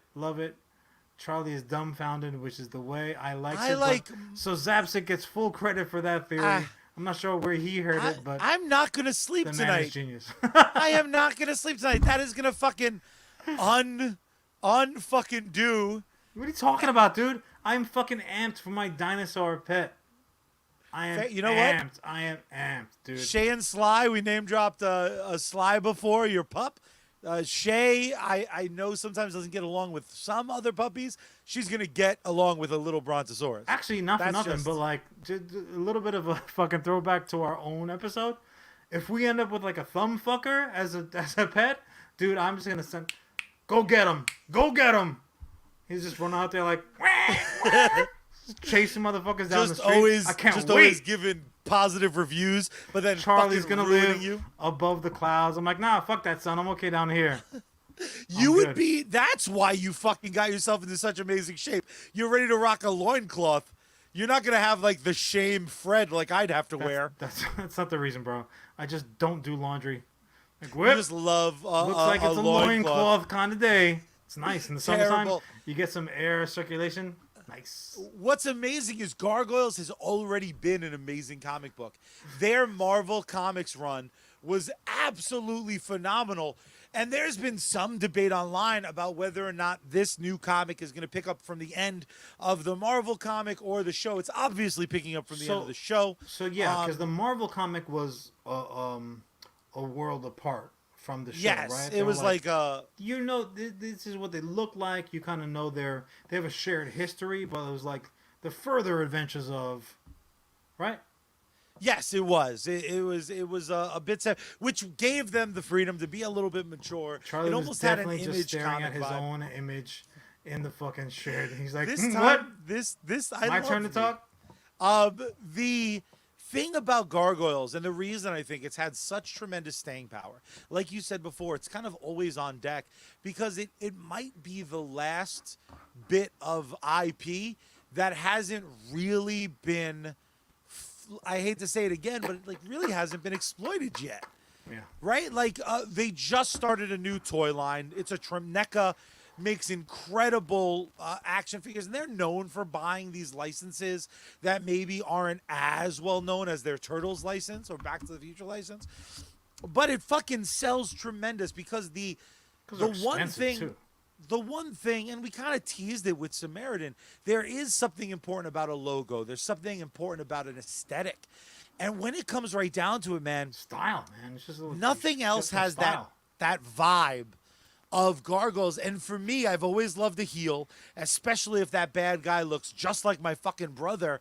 Charlie is dumbfounded, which is the way I like it. So Zapsik gets full credit for that theory. I'm not sure where he heard it, but I'm not going to sleep the tonight. man is genius. I am not going to sleep tonight. That is going to fucking unfucking do. What are you talking about, dude? I'm fucking amped for my dinosaur pet. I am amped. I am amped, dude. Shay and Sly, we name dropped a Sly before, your pup. Shay, I know sometimes doesn't get along with some other puppies. She's going to get along with a little brontosaurus. Actually, not for nothing, but like just a little bit of a fucking throwback to our own episode. If we end up with like a thumb fucker as a pet, dude, I'm just going to send, go get him. He's just running out there like, just chasing motherfuckers down the street. I can't wait. Always giving positive reviews, but then Charlie's gonna live you above the clouds. I'm like, nah, fuck that, son. I'm okay down here. That's why you fucking got yourself into such amazing shape. You're ready to rock a loincloth. You're not gonna have like the shame Fred like I'd have to wear. That's not the reason, bro. I just don't do laundry. Like, you just love looks like it's a loincloth kind of day. It's nice in the summertime. You get some air circulation. Nice. What's amazing is Gargoyles has already been an amazing comic book. Their Marvel Comics run was absolutely phenomenal. And there's been some debate online about whether or not this new comic is going to pick up from the end of the Marvel comic or the show. It's obviously picking up from the end of the show. So yeah, because the Marvel comic was a world apart from the show, yes, right? It was like you know, this is what they look like. You kind of know they have a shared history, but it was like the further adventures of, right? Yes, it was. It was a bit sad, which gave them the freedom to be a little bit mature. Charlie it was almost had an definitely image just staring at his vibe. own image in the fucking shared. He's like, This what? time, this I My love turn to me. talk. The thing about Gargoyles, and the reason I think it's had such tremendous staying power, like you said before, it's kind of always on deck because it might be the last bit of IP that hasn't really been, I hate to say it again, but it like really hasn't been exploited yet. Yeah. Right? Like they just started a new toy line. It's a NECA makes incredible action figures, and they're known for buying these licenses that maybe aren't as well known as their Turtles license or Back to the Future license, but it fucking sells tremendous because the one thing, and we kind of teased it with Samaritan, there is something important about a logo. There's something important about an aesthetic, and when it comes right down to it, man, style, man, it's just nothing else has that vibe of Gargoyles. And for me, I've always loved the heel, especially if that bad guy looks just like my fucking brother.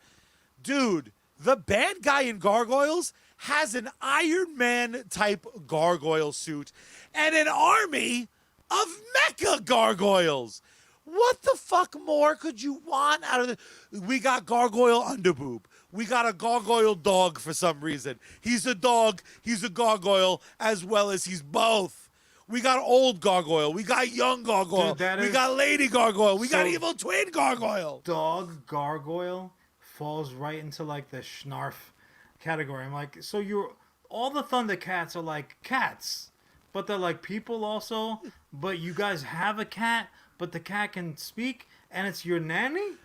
Dude, the bad guy in Gargoyles has an Iron Man type gargoyle suit and an army of mecha gargoyles. What the fuck more could you want out of it? We got gargoyle underboob. We got a gargoyle dog for some reason. He's a dog, he's a gargoyle, as well as he's both. We got old gargoyle. We got young gargoyle. Dude, We got lady gargoyle. We got So- evil twin gargoyle. Dog gargoyle falls right into like the schnarf category. I'm like, so you're all the Thundercats are like cats, but they're like people also. But you guys have a cat, but the cat can speak, and it's your nanny.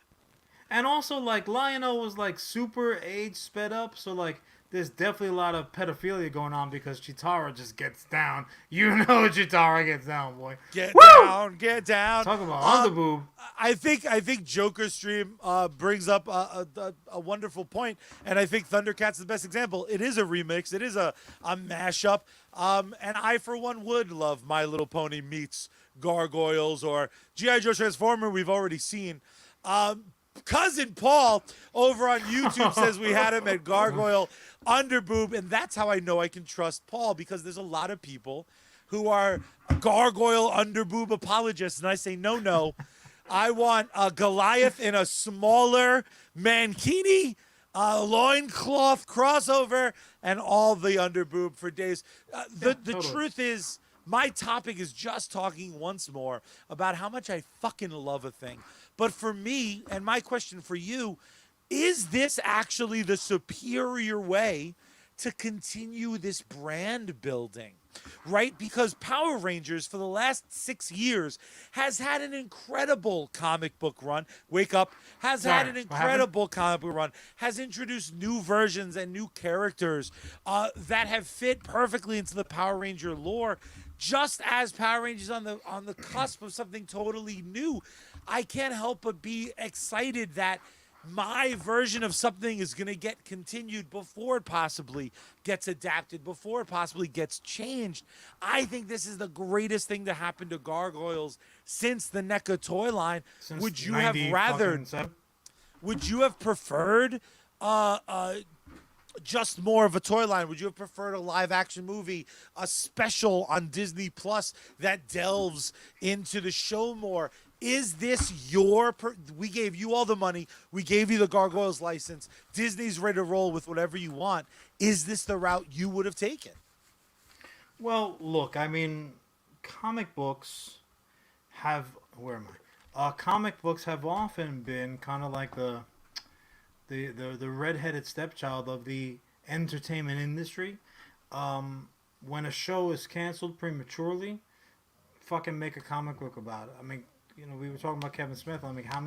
And also, like, Lionel was like super age sped up, so like there's definitely a lot of pedophilia going on because Chitara just gets down. You know, Chitara gets down, boy. Get Woo! down, get down. Talk about underboob. I think Joker Stream brings up a wonderful point, and I think Thundercats is the best example. It is a remix. It is a mashup. And I, for one, would love My Little Pony meets Gargoyles or G.I. Joe Transformer we've already seen. Cousin Paul over on YouTube says we had him at Gargoyle Underboob, and that's how I know I can trust Paul, because there's a lot of people who are Gargoyle Underboob apologists, and I say no. I want a Goliath in a smaller mankini, loincloth crossover, and all the underboob for days. The totally. truth is, my topic is just talking once more about how much I fucking love a thing. But for me, and my question for you, is this actually the superior way to continue this brand building? Right? Because Power Rangers for the last 6 years has had an incredible comic book run. Wake Up has had an incredible comic book run, has introduced new versions and new characters that have fit perfectly into the Power Ranger lore. Just as Power Rangers on the cusp of something totally new, I can't help but be excited that my version of something is going to get continued before it possibly gets adapted, before it possibly gets changed. I think this is the greatest thing to happen to Gargoyles since the NECA toy line. Since Would you 90 have rather? fucking seven. Would you have preferred just more of a toy line? Would you have preferred a live action movie, a special on Disney Plus that delves into the show more? Is this we gave you all the money, we gave you the Gargoyles license, Disney's ready to roll with whatever you want. Is this the route you would have taken? Well, look, I mean, comic books have comic books have often been kind of like the redheaded stepchild of the entertainment industry. When a show is canceled prematurely, fucking make a comic book about it. I mean, you know, we were talking about Kevin Smith. I mean, how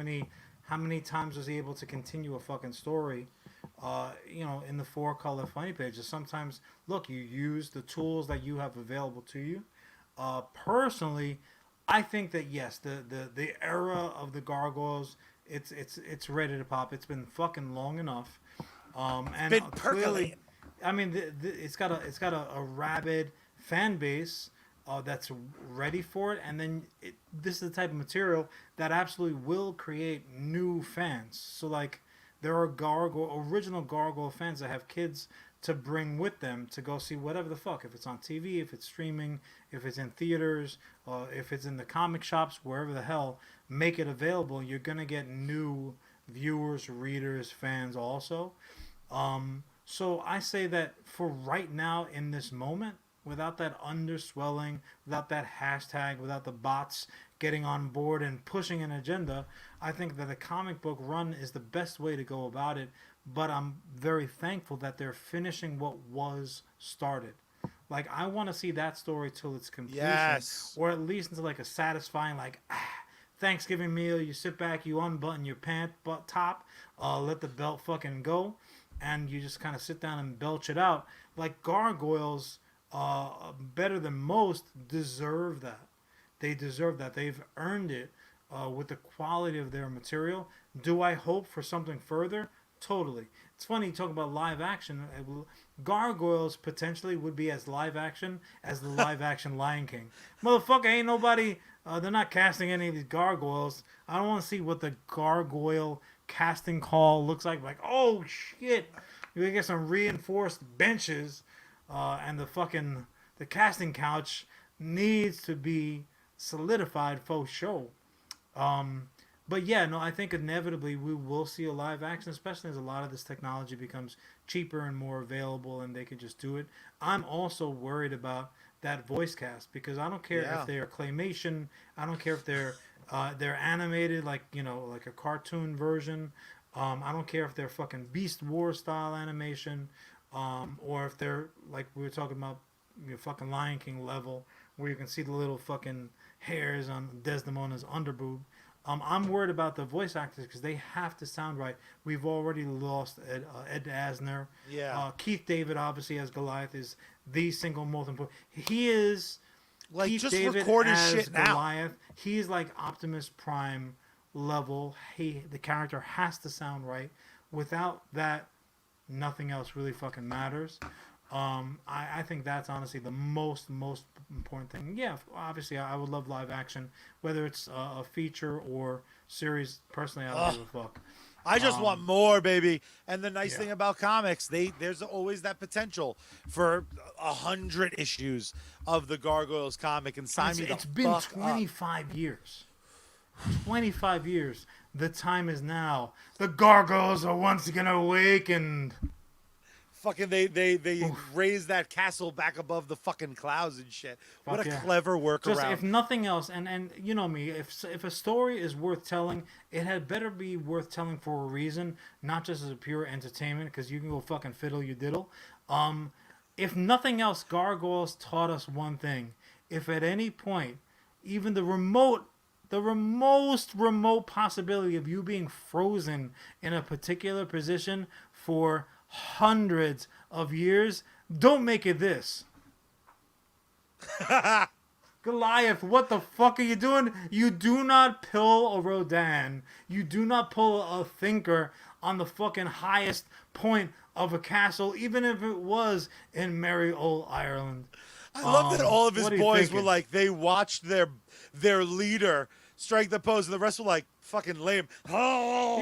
many times was he able to continue a fucking story? You know, in the 4-color funny pages. Sometimes, look, you use the tools that you have available to you. Personally, I think that yes, the era of the Gargoyles, it's ready to pop. It's been fucking long enough. And Been clearly, percolating. I mean, it's got a rabid fan base that's ready for it, and then this is the type of material that absolutely will create new fans. So like, there are original Gargoyle fans that have kids to bring with them to go see whatever the fuck, if it's on TV, if it's streaming, if it's in theaters, if it's in the comic shops, wherever the hell, make it available. You're gonna get new viewers, readers, fans also. So I say that for right now, in this moment, without that underswelling, without that hashtag, without the bots getting on board and pushing an agenda, I think that the comic book run is the best way to go about it. But I'm very thankful that they're finishing what was started. Like, I want to see that story till its completion. Yes. Or at least into like a satisfying, like, Thanksgiving meal. You sit back, you unbutton your top, let the belt fucking go, and you just kind of sit down and belch it out. Like, Gargoyles, better than most, deserve that. They deserve that. They've earned it with the quality of their material. Do I hope for something further? Totally. It's funny you talk about live action. Gargoyles potentially would be as live action as the live action Lion King. Motherfucker, ain't nobody. They're not casting any of these gargoyles. I don't want to see what the gargoyle casting call looks like. Like, oh shit, you gotta get some reinforced benches, and the casting couch needs to be solidified for show. But yeah, no, I think inevitably we will see a live action, especially as a lot of this technology becomes cheaper and more available, and they can just do it. I'm also worried about that voice cast because I don't care if Yeah. they're claymation. I don't care if they're animated like like a cartoon version. I don't care if they're fucking Beast Wars style animation, or if they're like we were talking about, fucking Lion King level, where you can see the little fucking hairs on Desdemona's underboob. I'm worried about the voice actors because they have to sound right. We've already lost Ed Asner. Yeah. Keith David, obviously, as Goliath, is the single most important. He is Like, Keith just David record his as shit now. Goliath. He's like Optimus Prime level. The character has to sound right. Without that, nothing else really fucking matters. I think that's honestly the most important thing. Yeah, obviously I would love live action, whether it's a feature or series. Personally, I don't give a fuck. I just want more, baby. And the nice Yeah. thing about comics, there's always that potential for 100 issues of the Gargoyles comic, and sign me the It's been fuck up. 25 years. 25 years. The time is now. The gargoyles are once again awakened. Fucking they raised that castle back above the fucking clouds and shit. What Fuck a yeah. clever Just workaround. if nothing else, and you know me, if a story is worth telling, it had better be worth telling for a reason, not just as a pure entertainment. Because you can go fucking fiddle you diddle. If nothing else, Gargoyles taught us one thing: if at any point, even the most remote possibility of you being frozen in a particular position for hundreds of years, don't make it this. Goliath, what the fuck are you doing? You do not pull a Rodin. You do not pull a thinker on the fucking highest point of a castle, even if it was in merry old Ireland. I love that all of his what are you boys were thinking? like, they watched their leader strike the pose, and the rest were like, fucking lame. Oh,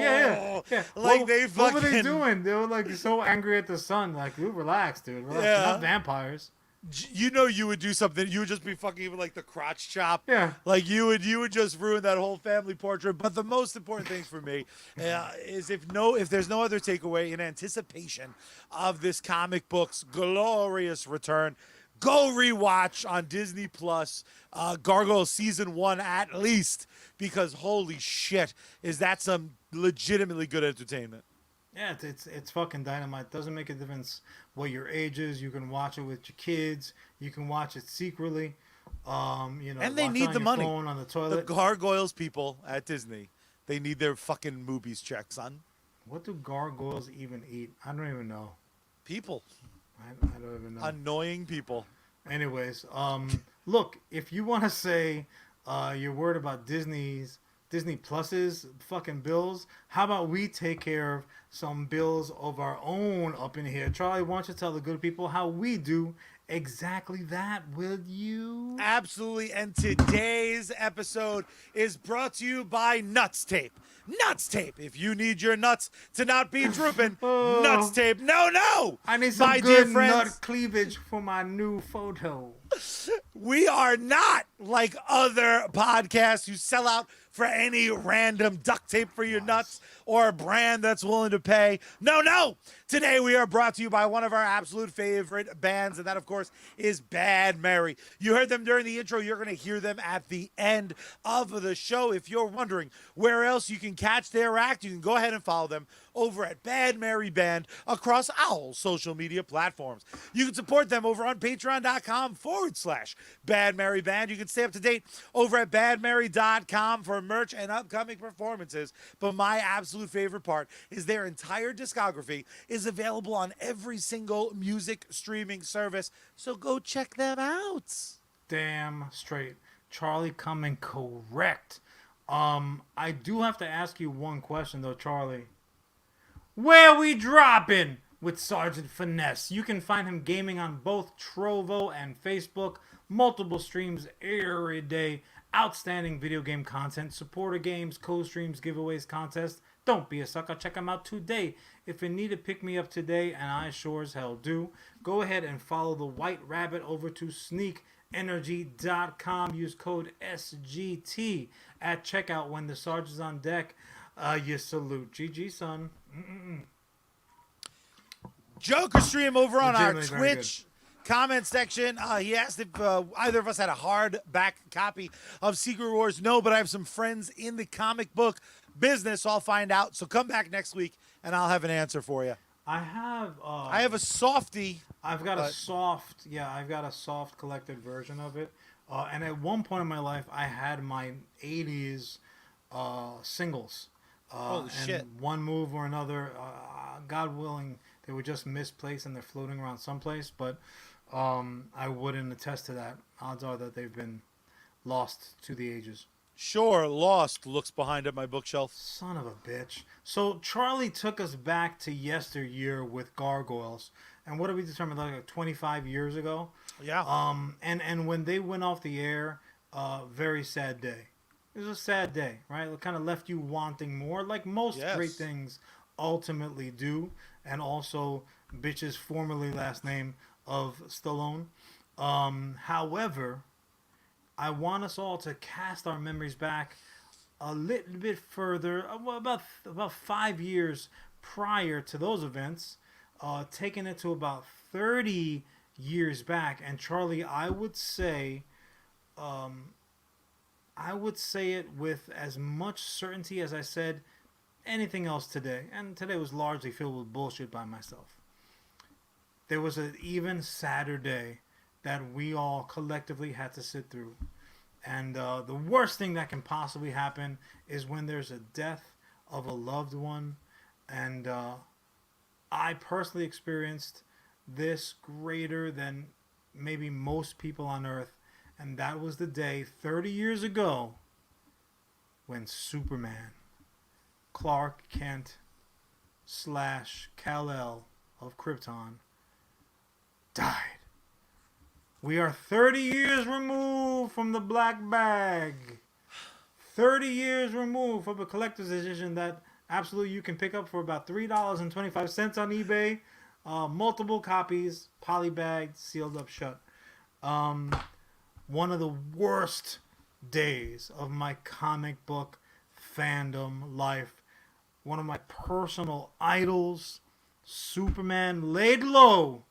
Yeah. Like, what were they doing? They were like so angry at the sun. Like, dude, relax, dude. Relax. Yeah. They're not vampires. You know, you would do something. You would just be fucking even like the crotch chop. Yeah. Like you would just ruin that whole family portrait. But the most important things for me is if there's no other takeaway in anticipation of this comic book's glorious return, go rewatch on Disney Plus Gargoyles season 1 at least, because holy shit, is that some legitimately good entertainment. Yeah, it's fucking dynamite. Doesn't make a difference what your age is. You can watch it with your kids. You can watch it secretly. And they watch need it on the your money. phone, on the The toilet. Gargoyles people at Disney, they need their fucking movies checked, son. What do gargoyles even eat? I don't even know. People. I don't even know. Annoying people. Anyways, look, if you want to say your word about Disney Plus's fucking bills, how about we take care of some bills of our own up in here? Charlie, why don't you tell the good people how we do exactly that, will you? Absolutely. And today's episode is brought to you by Nuts Tape. Nuts Tape. If you need your nuts to not be drooping, Oh. Nuts Tape. No. I need some My dear good friends, nut cleavage for my new photo. we are not like other podcasts who sell out for any random duct tape for your nuts or a brand that's willing to pay. No. Today we are brought to you by one of our absolute favorite bands, and that, of course, is Bad Mary. You heard them during the intro. You're going to hear them at the end of the show. If you're wondering where else you can catch their act, you can go ahead and follow them over at Bad Mary Band across all social media platforms. You can support them over on patreon.com/Bad Mary Band. You can stay up to date over at badmary.com for merch and upcoming performances. But my absolute favorite part is their entire discography is available on every single music streaming service. So go check them out. Damn straight. Charlie coming correct. I do have to ask you one question though, Charlie. Where we dropping? with Sergeant Finesse. You can find him gaming on both Trovo and Facebook. Multiple streams every day. Outstanding video game content, supporter games, co-streams, giveaways, contests. Don't be a sucker. Check him out today. If you need to pick me up today, and I sure as hell do, go ahead and follow the White Rabbit over to sneakenergy.com. Use code SGT at checkout. When the Sergeant's on deck, you salute. GG, son. Joker stream over on our Legitimately very Twitch comment section. He asked if either of us had a hardback copy of Secret Wars. No, but I have some friends in the comic book business. So I'll find out. So come back next week, and I'll have an answer for you. I have a softie. I've got a soft collected version of it. And at one point in my life, I had my 80s singles. Holy shit. One move or another, God willing, they were just misplaced and they're floating around someplace. But I wouldn't attest to that. Odds are that they've been lost to the ages. Sure, lost looks behind at my bookshelf. Son of a bitch. So Charlie took us back to yesteryear with Gargoyles. And what did we determine? Like 25 years ago? Yeah. And when they went off the air, very sad day. It was a sad day, right? It kind of left you wanting more, like most great things ultimately do. And also, bitch's formerly last name of Stallone. However, I want us all to cast our memories back a little bit further, about 5 years prior to those events, taking it to about 30 years back. And Charlie, I would say it with as much certainty as I said anything else today. And today was largely filled with bullshit by myself. There was an even sadder day that we all collectively had to sit through. And the worst thing that can possibly happen is when there's a death of a loved one. And I personally experienced this greater than maybe most people on Earth. And that was the day 30 years ago when Superman, Clark Kent / Kal-El of Krypton died. We are 30 years removed from the black bag. 30 years removed from a collector's edition that absolutely you can pick up for about $3.25 on eBay. Multiple copies, polybagged, sealed up shut. One of the worst days of my comic book fandom life. One of my personal idols, Superman, laid low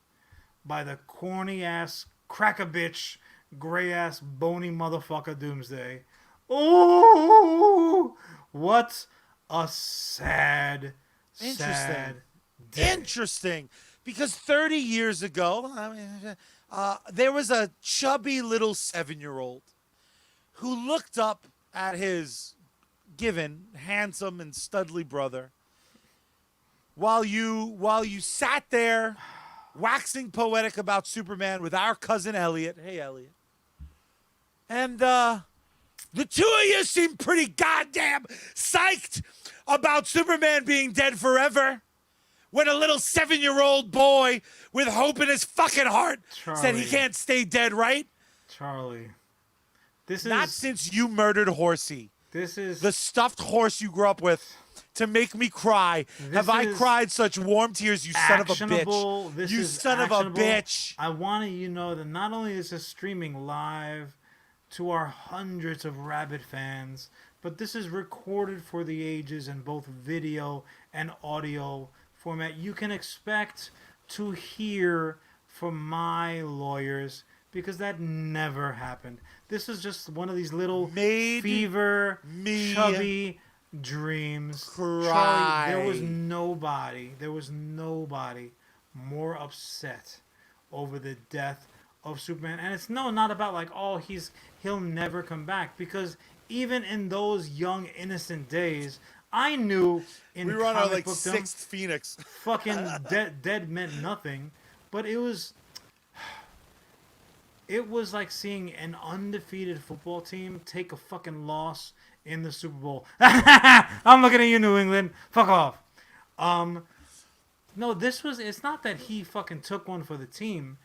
by the corny ass crack-a-bitch, gray-ass, bony motherfucker Doomsday. Oh, what a sad day. Interesting. Because 30 years ago, there was a chubby little 7-year-old who looked up at his given handsome and studly brother while you sat there waxing poetic about Superman with our cousin Elliot. Hey, Elliot. And the two of you seem pretty goddamn psyched about Superman being dead forever when a little 7-year-old boy with hope in his fucking heart said he can't stay dead, right? Charlie. This is not since you murdered Horsey. This is the stuffed horse you grew up with to make me cry. Have I cried such warm tears, you son of a bitch? You son of a bitch. I want you to know that not only is this streaming live to our hundreds of rabid fans, but this is recorded for the ages in both video and audio format. You can expect to hear from my lawyers because that never happened. This is just one of these little chubby dreams. Charlie, there was nobody more upset over the death of Superman. And it's not about like, oh, he'll never come back, because even in those young innocent days, I knew in we were on our like book sixth Phoenix. Fucking dead meant nothing, but it was like seeing an undefeated football team take a fucking loss in the Super Bowl. I'm looking at you, New England. Fuck off. No, this was. It's not that he fucking took one for the team.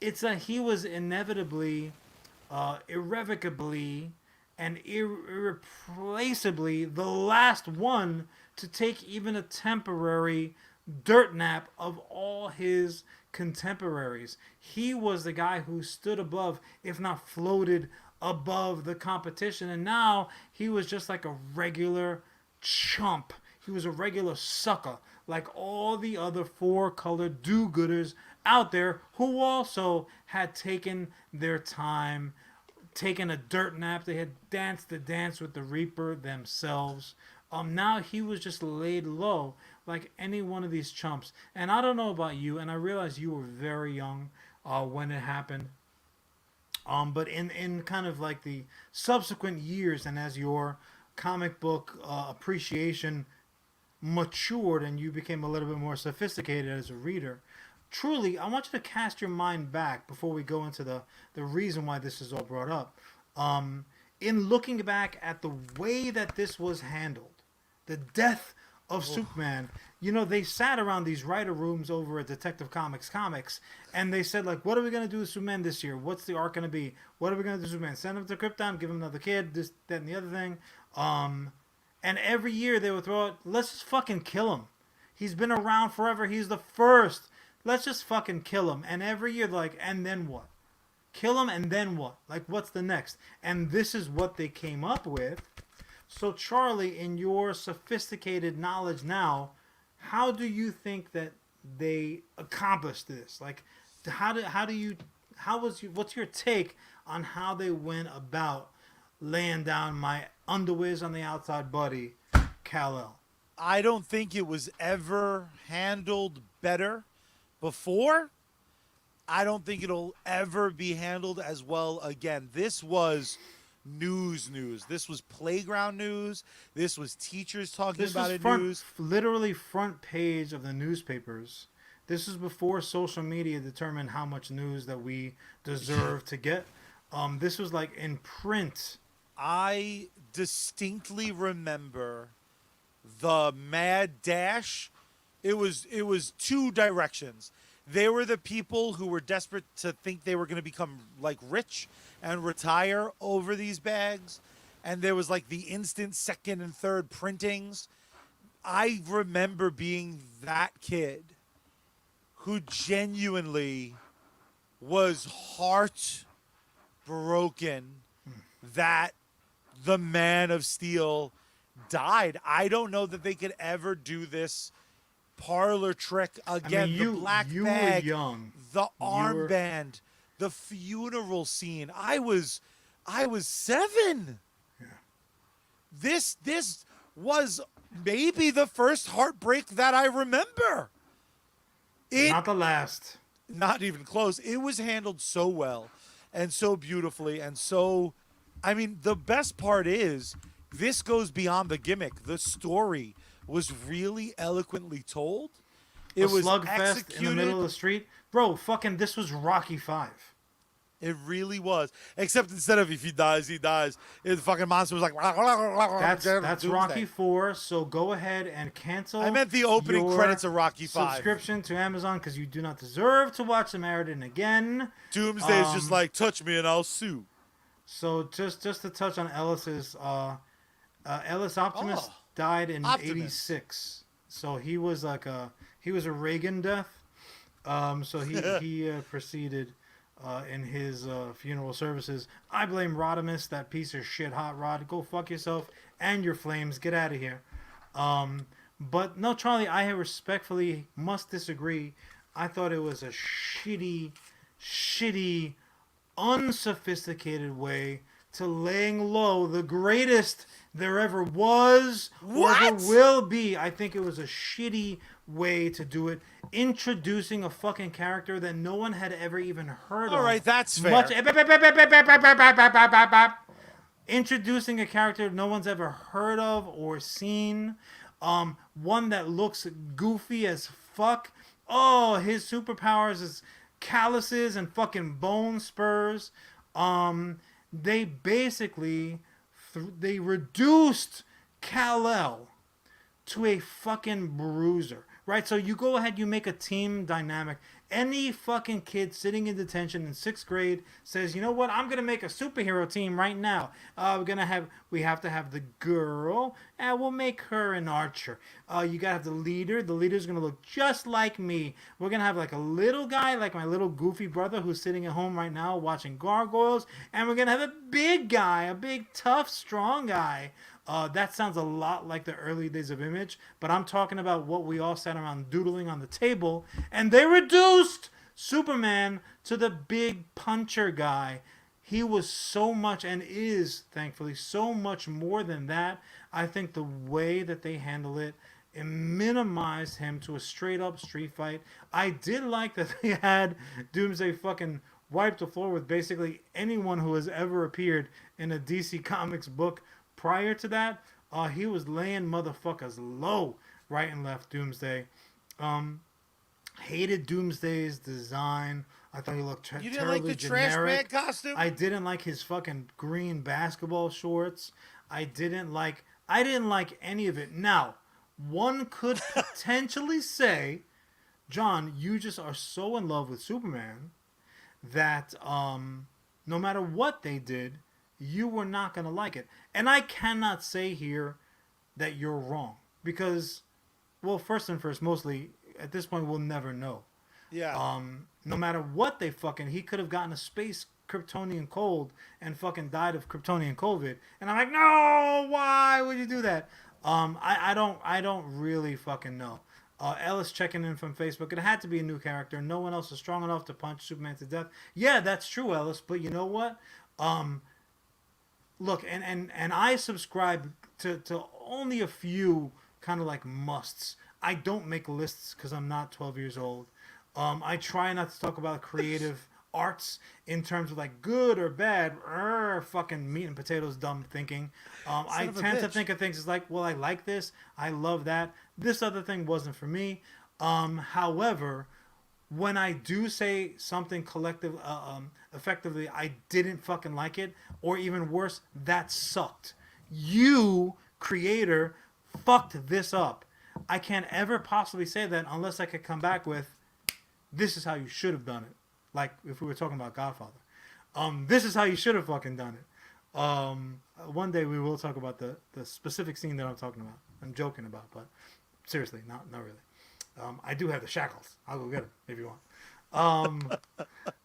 It's that he was inevitably, irrevocably, and irreplaceably the last one to take even a temporary dirt nap of all his contemporaries. He was the guy who stood above, if not floated above the competition, and now he was just like a regular chump. He was a regular sucker, like all the other four-colored do-gooders out there who also had taken their time, taken a dirt nap. They had danced the dance with the Reaper themselves. Now he was just laid low like any one of these chumps. And I don't know about you, and I realize you were very young when it happened. But in kind of like the subsequent years, and as your comic book appreciation matured and you became a little bit more sophisticated as a reader, truly, I want you to cast your mind back before we go into the reason why this is all brought up. In looking back at the way that this was handled, the death of Superman, you know, they sat around these writer rooms over at Detective Comics, and they said, like, what are we going to do with Superman this year? What's the arc going to be? What are we going to do with Superman? Send him to Krypton, give him another kid, this, that, and the other thing. And every year they would throw out, let's just fucking kill him. He's been around forever. He's the first. Let's just fucking kill him. And every year, like, and then what? Kill him, and then what? Like, what's the next? And this is what they came up with. So, Charlie, in your sophisticated knowledge now, how do you think that they accomplished this? Like, what's your take on how they went about laying down my underwears on the outside buddy, Kal-El? I don't think it was ever handled better before. I don't think it'll ever be handled as well again. This was news. This was playground news. This was teachers talking about it. News. Literally front page of the newspapers. This is before social media determined how much news that we deserve to get. This was like in print. I distinctly remember the mad dash. It was two directions. They were the people who were desperate to think they were going to become like rich and retire over these bags. And there was like the instant second and third printings. I remember being that kid who genuinely was heartbroken that the Man of Steel died. I don't know that they could ever do this parlor trick again. I mean, the black you bag, were young. the armband, the funeral scene. I was 7. Yeah. This was maybe the first heartbreak that I remember. Not the last. Not even close. It was handled so well and so beautifully and so. I mean, the best part is this goes beyond the gimmick. The story was really eloquently told. It was slugfest executed in the middle of the street. Bro, fucking this was Rocky 5. It really was. Except instead of if he dies, he dies. The fucking monster was like. That's Rocky 4. So go ahead and cancel. I meant the opening credits of Rocky 5. Subscription to Amazon because you do not deserve to watch Samaritan again. Doomsday is just like touch me and I'll sue. So just to touch on Ellis's, Ellis Optimus died in '86. So he was like a Reagan death. So he proceeded. In his funeral services. I blame Rodimus, that piece of shit Hot Rod. Go fuck yourself and your flames. Get out of here. But no, Charlie, I respectfully must disagree. I thought it was a shitty, unsophisticated way to laying low the greatest there ever was or ever will be. I think it was a shitty way to do it. Introducing a fucking character that no one had ever even heard of. All right, that's fair. Introducing a character no one's ever heard of or seen. One that looks goofy as fuck. Oh, his superpowers is calluses and fucking bone spurs. They basically they reduced Kal-El to a fucking bruiser. right? So you go ahead, you make a team dynamic. Any fucking kid sitting in detention in 6th grade says, you know what, I'm gonna make a superhero team right now. We have to have the girl, and we'll make her an archer. You gotta have the leader. The leader's gonna look just like me. We're gonna have like a little guy, like my little goofy brother who's sitting at home right now watching Gargoyles, and we're gonna have a big guy, a big, tough, strong guy. That sounds a lot like the early days of Image, but I'm talking about what we all sat around doodling on the table, and they reduced Superman to the big puncher guy. He was so much, and is, thankfully, so much more than that. I think the way that they handle it minimized him to a straight-up street fight. I did like that they had Doomsday fucking wipe the floor with basically anyone who has ever appeared in a DC Comics book. Prior to that, he was laying motherfuckers low right and left. Doomsday. Hated Doomsday's design. I thought he looked terribly generic. You didn't like the trash man costume? I didn't like his fucking green basketball shorts. I didn't like any of it. Now, one could potentially say, John, you just are so in love with Superman that no matter what they did, you were not going to like it. And I cannot say here that you're wrong. Because, well, first and first, mostly, at this point, we'll never know. Yeah. No matter what they he could have gotten a space Kryptonian cold and fucking died of Kryptonian COVID. And I'm like, no, why would you do that? I don't really fucking know. Ellis checking in from Facebook. It had to be a new character. No one else is strong enough to punch Superman to death. Yeah, that's true, Ellis. But you know what? Look, and I subscribe to only a few kind of like musts. I don't make lists because I'm not 12 years old. I try not to talk about creative arts in terms of like good or bad, fucking meat and potatoes dumb thinking. I tend to think of things as like, well, I like this. I love that. This other thing wasn't for me. However, when I do say something effectively, I didn't fucking like it, or even worse, that sucked. You, creator, fucked this up. I can't ever possibly say that unless I could come back with, this is how you should have done it. Like if we were talking about Godfather. This is how you should have fucking done it. One day we will talk about the specific scene that I'm talking about. I'm joking about, but seriously, not really. I do have the shackles. I'll go get them if you want.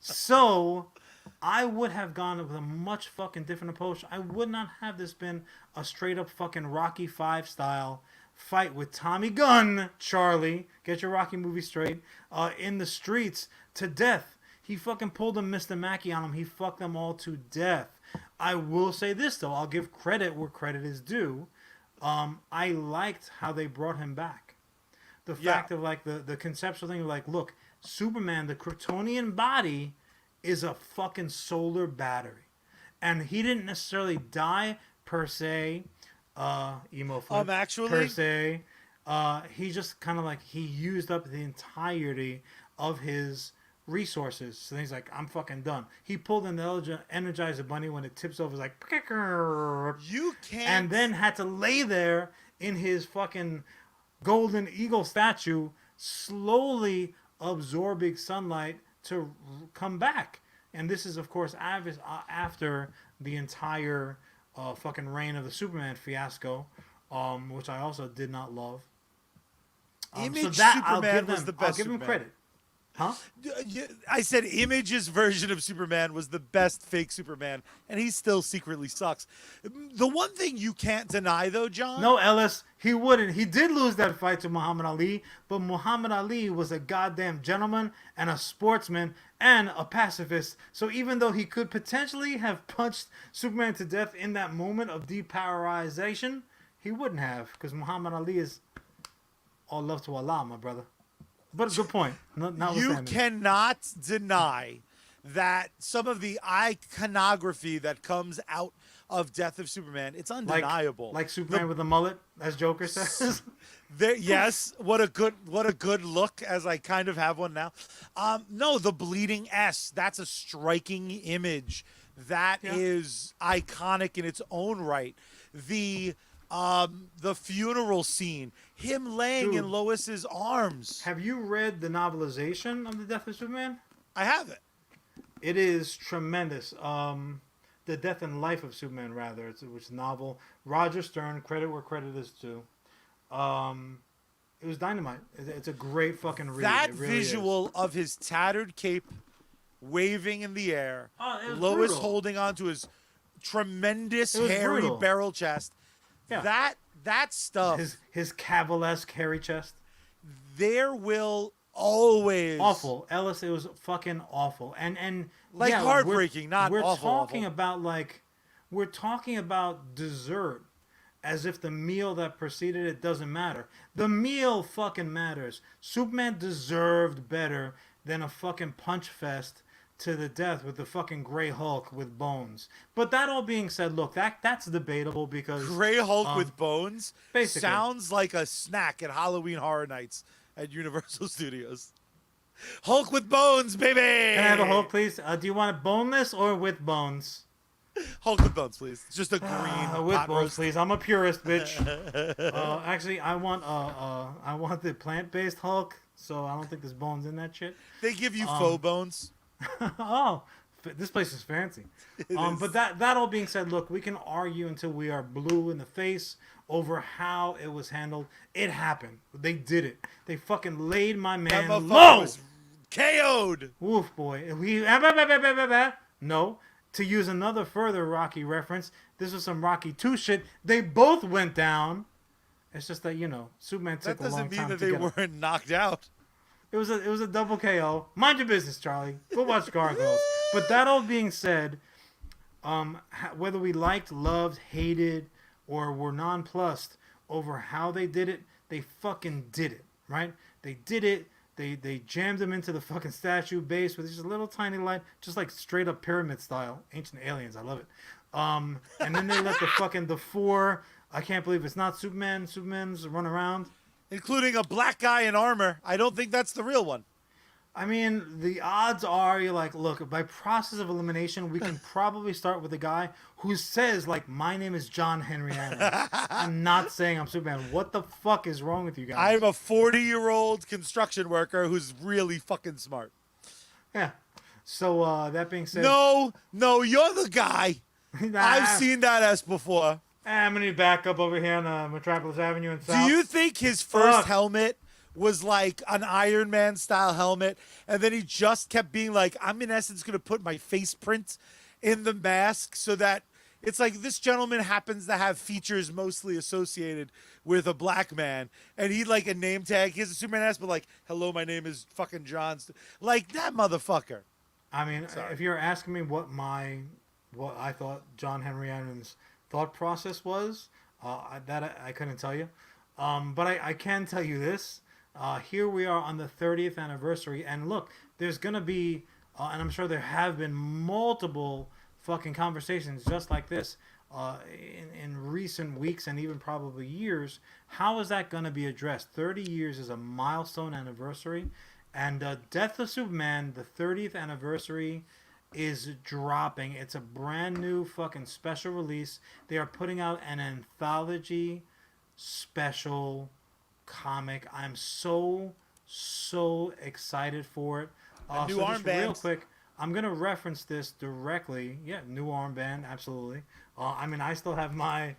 So I would have gone with a much fucking different approach. I would not have this been a straight up fucking Rocky 5 style fight with Tommy Gunn, Charlie, get your Rocky movie straight, in the streets to death. He fucking pulled a Mr. Mackey on him. He fucked them all to death. I will say this though. I'll give credit where credit is due. I liked how they brought him back. The fact of like the conceptual thing of like, look, Superman, the Kryptonian body is a fucking solar battery. And he didn't necessarily die per se, emo flip, actually, per se. He just kind of like, he used up the entirety of his resources. So he's like, I'm fucking done. He pulled an Energizer Bunny when it tips over, like, you can't. And then had to lay there in his fucking golden eagle statue, slowly absorbing sunlight to come back. And this is, of course, after the entire fucking reign of the Superman fiasco, which I also did not love. Image so that Superman was the best. I'll give him credit. Huh? I said Image's version of Superman was the best fake Superman, and he still secretly sucks. The one thing you can't deny, though, John... No, Ellis, he wouldn't. He did lose that fight to Muhammad Ali, but Muhammad Ali was a goddamn gentleman and a sportsman and a pacifist. So even though he could potentially have punched Superman to death in that moment of depowerization, he wouldn't have, because Muhammad Ali is all love to Allah, my brother. But it's a good point. You cannot deny that some of the iconography that comes out of Death of Superman, it's undeniable. Like Superman with a mullet, as Joker says. Yes, what a good look, as I kind of have one now. No, the bleeding S, that's a striking image. That is iconic in its own right. The The funeral scene, him laying in Dude. Lois's arms. Have you read the novelization of The Death of Superman? I have it. It is tremendous. The Death and Life of Superman, rather. Which is a novel. Roger Stern, credit where credit is due. It was dynamite. It's a great fucking read. That It really visual of his tattered cape waving in the air, Oh, it was Lois brutal. holding onto his tremendous It was hairy brutal. barrel chest. Yeah. That stuff, His Cavalesque hairy chest. there will always Awful. Ellis, it was fucking awful. And Like yeah, heartbreaking, not we're awful, talking awful. about we're talking about dessert as if the meal that preceded it doesn't matter. The meal fucking matters. Superman deserved better than a fucking punch fest to the death with the fucking Gray Hulk with bones. But that all being said, look, that's debatable because Gray Hulk with bones basically. sounds like a snack at Halloween Horror Nights at Universal Studios. Hulk with bones, baby. Can I have a Hulk, please? Do you want it boneless or with bones? Hulk with bones, please. Just a green With pot bones, roast. please. I'm a purist, bitch. Actually, I want the plant-based Hulk, so I don't think there's bones in that shit. They give you faux bones. Oh, this place is fancy. But that all being said, look, we can argue until we are blue in the face over how it was handled. It happened. They did it. They fucking laid my That man motherfucker low. was KO'd. Woof, boy. No. To use another further Rocky reference, this was some Rocky 2 shit. They both went down. It's just that, Superman took That a long doesn't mean time that to they get up. weren't knocked out. It was a double KO. Mind your business, Charlie. Go watch Gargoyles. But that all being said, whether we liked, loved, hated, or were nonplussed over how they did it, they fucking did it, right? They did it. They jammed him into the fucking statue base with just a little tiny light, just like straight up pyramid style. Ancient Aliens, I love it. And then they let the four, I can't believe it's not Superman. Superman's run around. Including a black guy in armor. I don't think that's the real one. I mean, the odds are, you're like, look, by process of elimination, we can probably start with a guy who says, like, my name is John Henry Adams. I'm not saying I'm Superman. What the fuck is wrong with you guys? I'm a 40-year-old construction worker who's really fucking smart. Yeah. So, that being said... No, you're the guy. I've seen that ass before. I'm going to back up over here on Metropolis Avenue in Do South. you think his first Fuck. helmet was like an Iron Man style helmet, and then he just kept being like, I'm in essence going to put my face print in the mask so that it's like this gentleman happens to have features mostly associated with a black man, and he like a name tag. He has a Superman ass, but like, hello, my name is fucking John. Like that motherfucker. I mean, Sorry. if you're asking me what I thought John Henry Adams' thought process was, I couldn't tell you. But I can tell you this. Here we are on the 30th anniversary, and look, there's gonna be, and I'm sure there have been multiple fucking conversations just like this in recent weeks and even probably years. How is that gonna be addressed? 30 years is a milestone anniversary, and Death of Superman, the 30th anniversary, is dropping. It's a brand new fucking special release. They are putting out an anthology special comic. I'm so excited for it. A new so just real armband. quick, I'm gonna reference this directly. Yeah, new armband, absolutely. I mean, I still have my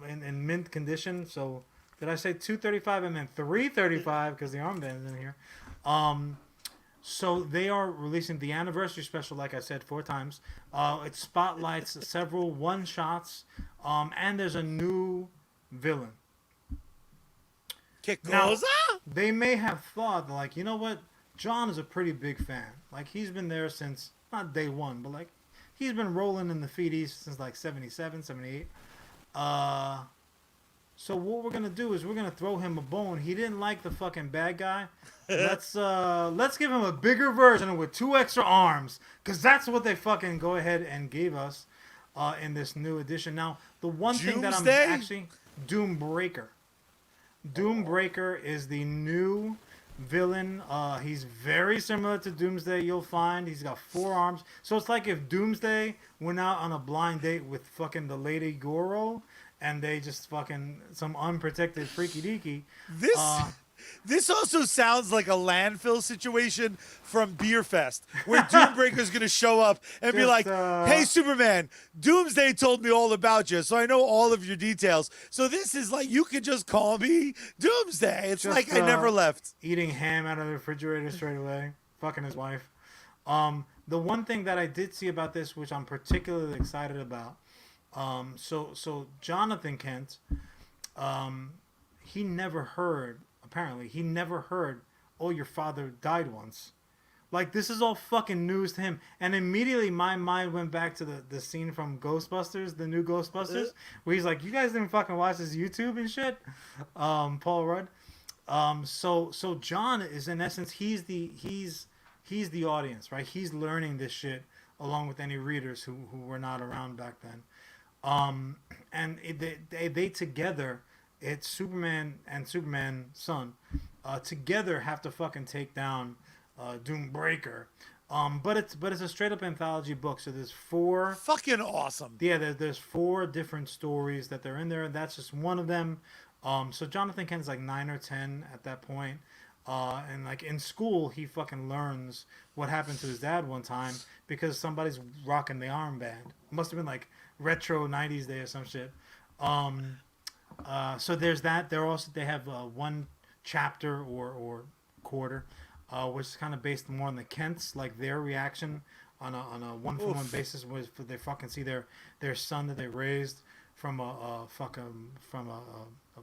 in mint condition. So did I say 235? I meant 335 because the armband's in here. So they are releasing the anniversary special, like I said 4 times. It spotlights several one-shots, and there's a new villain. Kick Now, goes, they may have thought, like, you know what? John is a pretty big fan. Like, he's been there since, not day one, but, like, he's been rolling in the feeties since, like, 77, 78. So what we're going to do is we're going to throw him a bone. He didn't like the fucking bad guy. Let's give him a bigger version with 2 extra arms, because that's what they fucking go ahead and gave us in this new edition. Now, the one thing that I'm Doomsday? actually... Doombreaker. Doombreaker is the new villain. He's very similar to Doomsday, you'll find. He's got 4 arms. So it's like if Doomsday went out on a blind date with fucking the Lady Goro, and they just fucking some unprotected freaky deaky. This also sounds like a landfill situation from Beer Fest, where Doombreaker's gonna show up and be like, "Hey, Superman, Doomsday told me all about you, so I know all of your details. So this is like you could just call me Doomsday. It's just, like I never left." Eating ham out of the refrigerator straight away, fucking his wife. The one thing that I did see about this, which I'm particularly excited about, so Jonathan Kent, he never heard. Apparently, he never heard, "Oh, your father died once." Like, this is all fucking news to him. And immediately my mind went back to the scene from Ghostbusters, the new Ghostbusters, where he's like, "You guys didn't fucking watch this YouTube and shit?" Paul Rudd. So John is, in essence, he's the audience, right? He's learning this shit along with any readers who were not around back then. And they together... It's Superman and Superman's son together have to fucking take down Doombreaker. But it's a straight up anthology book. So there's 4 fucking awesome. Yeah, there's 4 different stories that they're in there, and that's just one of them. So Jonathan Kent's like 9 or 10 at that point. And like in school, he fucking learns what happened to his dad one time because somebody's rocking the armband. Must have been like retro 90s day or some shit. So there's that. They have 1 chapter or quarter, which is kind of based more on the Kents, like their reaction on a one-for-one basis, was they fucking see their son that they raised from a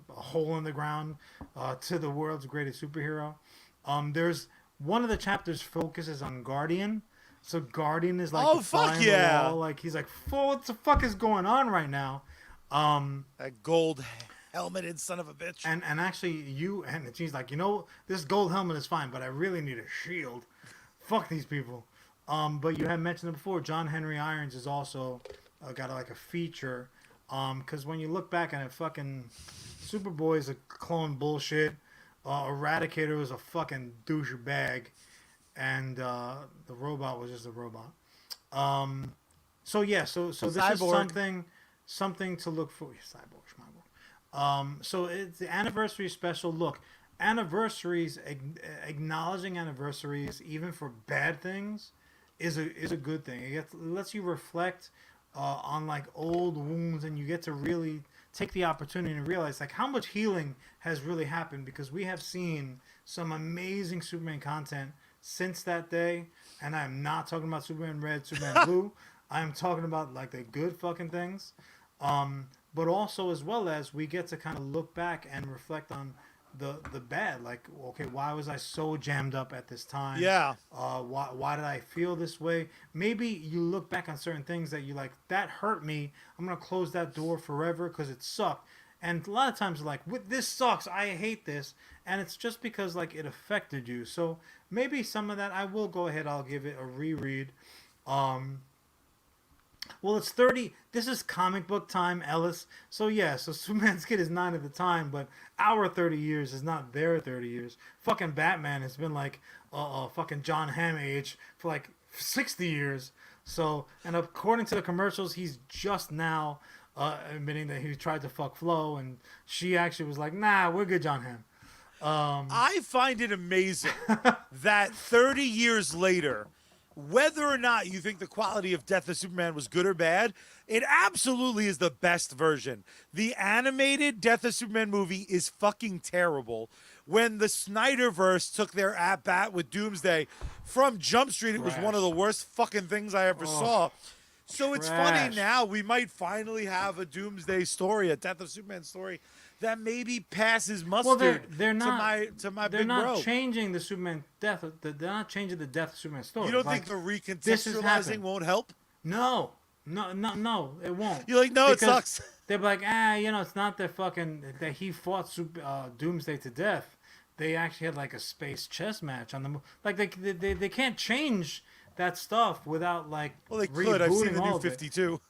hole in the ground to the world's greatest superhero. There's one of the chapters focuses on Guardian. So Guardian is like, fuck yeah, wall. Like he's like, what the fuck is going on right now? That gold helmeted son of a bitch. And actually, and she's like, this gold helmet is fine, but I really need a shield. Fuck these people. But you had mentioned it before. John Henry Irons is also got like a feature. Because when you look back at it, fucking Superboy is a clone bullshit. Eradicator was a fucking douchebag, and the robot was just a robot. So this Cyborg. is something to look for. Yeah, cyborg. So it's the anniversary special. Look, anniversaries, acknowledging anniversaries, even for bad things, is a good thing. It lets you reflect on like old wounds, and you get to really take the opportunity to realize like how much healing has really happened, because we have seen some amazing Superman content since that day. And I'm not talking about Superman Red, Superman Blue. I'm talking about like the good fucking things. But also, as well as, we get to kind of look back and reflect on the bad. Like, okay, why was I so jammed up at this time? Yeah. Why did I feel this way? Maybe you look back on certain things that you like, that hurt me. I'm going to close that door forever because it sucked. And a lot of times, like, this sucks. I hate this. And it's just because, like, it affected you. So maybe some of that, I will go ahead. I'll give it a reread. Well, it's 30. This is comic book time, Ellis. So, yeah. So, Superman's kid is 9 at the time, but our 30 years is not their 30 years. Fucking Batman has been like fucking John Hamm age for like 60 years. So, and according to the commercials, he's just now admitting that he tried to fuck Flo, and she actually was like, nah, we're good, John Hamm. I find it amazing that 30 years later, whether or not you think the quality of Death of Superman was good or bad, it absolutely is the best version. The animated Death of Superman movie is fucking terrible. When the Snyderverse took their at-bat with Doomsday from Jump Street, it was one of the worst fucking things I ever saw. So it's funny now we might finally have a Doomsday story, a Death of Superman story, that maybe passes mustard. Well, they're not, to my they're big not bro. changing the Superman death. They're not changing the Death of Superman story. You don't like, think the recontextualizing won't help? No, it won't. You're like, no, it sucks. They're like, it's not that he fought Doomsday to death. They actually had like a space chess match on the like they can't change that stuff without like. Well, they could. I've seen the new 52.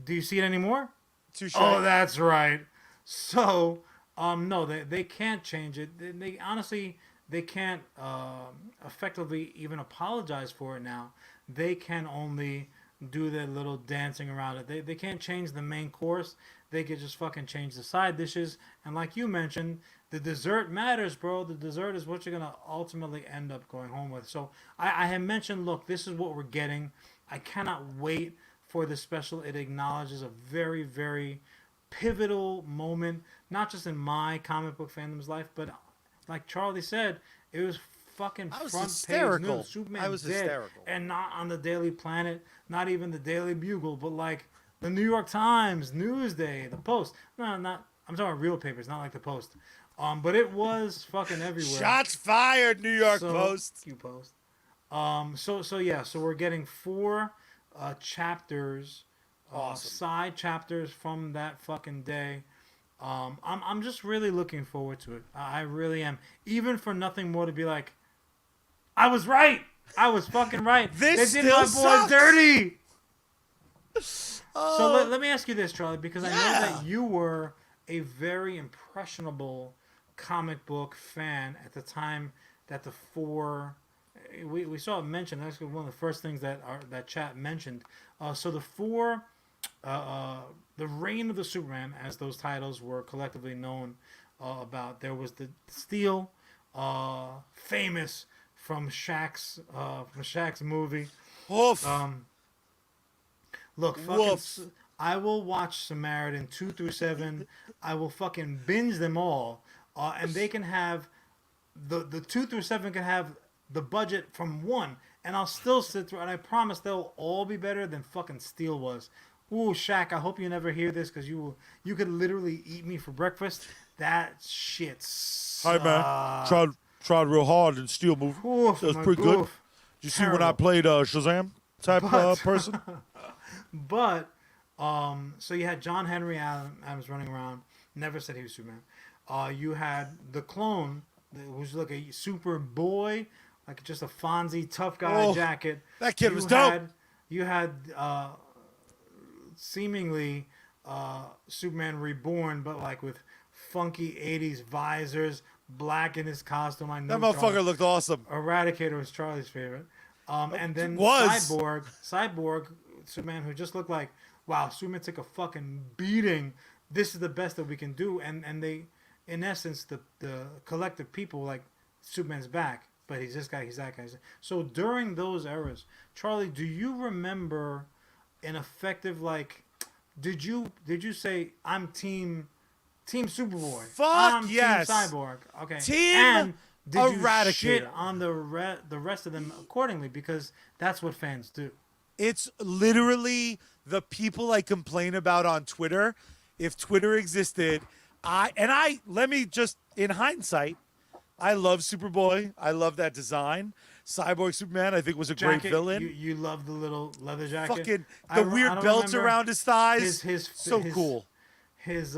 Do you see it anymore? Touché. Oh, that's right. So, no, they can't change it. They honestly, they can't effectively even apologize for it now. They can only do their little dancing around it. They can't change the main course. They could just fucking change the side dishes. And like you mentioned, the dessert matters, bro. The dessert is what you're going to ultimately end up going home with. So I had mentioned, look, this is what we're getting. I cannot wait for the special. It acknowledges a very, very pivotal moment, not just in my comic book fandom's life, but like Charlie said, it was fucking front hysterical. page news. Superman I was dead, hysterical. and not on the Daily Planet, not even the Daily Bugle, but like the New York Times, Newsday, the Post. No, not. I'm talking real papers, not like the Post. But it was fucking everywhere. Shots fired, New York Post. You Post. So we're getting 4 chapters, Awesome. side chapters from that fucking day. I'm just really looking forward to it. I really am. Even for nothing more to be like, I was right. I was fucking right. This they did my boy sucks. dirty. So let me ask you this, Charlie, because I know that you were a very impressionable comic book fan at the time that the 4 we saw it mentioned. That's one of the first things that chat mentioned. So the 4 the Reign of the Superman, as those titles were collectively known about. There was the Steel, famous from Shaq's movie. Oof. Look, fucking, I will watch Samaritan 2 through 7. I will fucking binge them all, and they can have the 2 through 7 can have the budget from 1, and I'll still sit through. And I promise they'll all be better than fucking Steel was. Ooh, Shaq, I hope you never hear this because you could literally eat me for breakfast. That shit sucked. Hi, man. Tried real hard in Steel movie. Oof, That was my pretty good. goof. Did you see when I played Shazam type person? But, so you had John Henry Adams running around. Never said he was Superman. You had the clone, who's like a super boy, like just a Fonzie tough guy jacket. That kid was dope. You had seemingly Superman Reborn, but like with funky 80s visors, black in his costume. I know That motherfucker looked awesome. Eradicator was Charlie's favorite. And then Was. Cyborg Superman, who just looked like, wow, Superman took a fucking beating. This is the best that we can do. And they, in essence, the collective people, like, Superman's back, but he's this guy, he's that guy. So during those eras, Charlie, do you remember an effective, like, did you say, I'm Team Superboy? Fuck I'm yes. Team Cyborg. Okay. Team and did you Eradicator. shit on the rest of them accordingly? Because that's what fans do. It's literally the people I complain about on Twitter. If Twitter existed, let me just, in hindsight, I love Superboy. I love that design. Cyborg Superman, I think, was a great villain. You love the little leather jacket. Fucking the weird belts around his thighs. Cool. His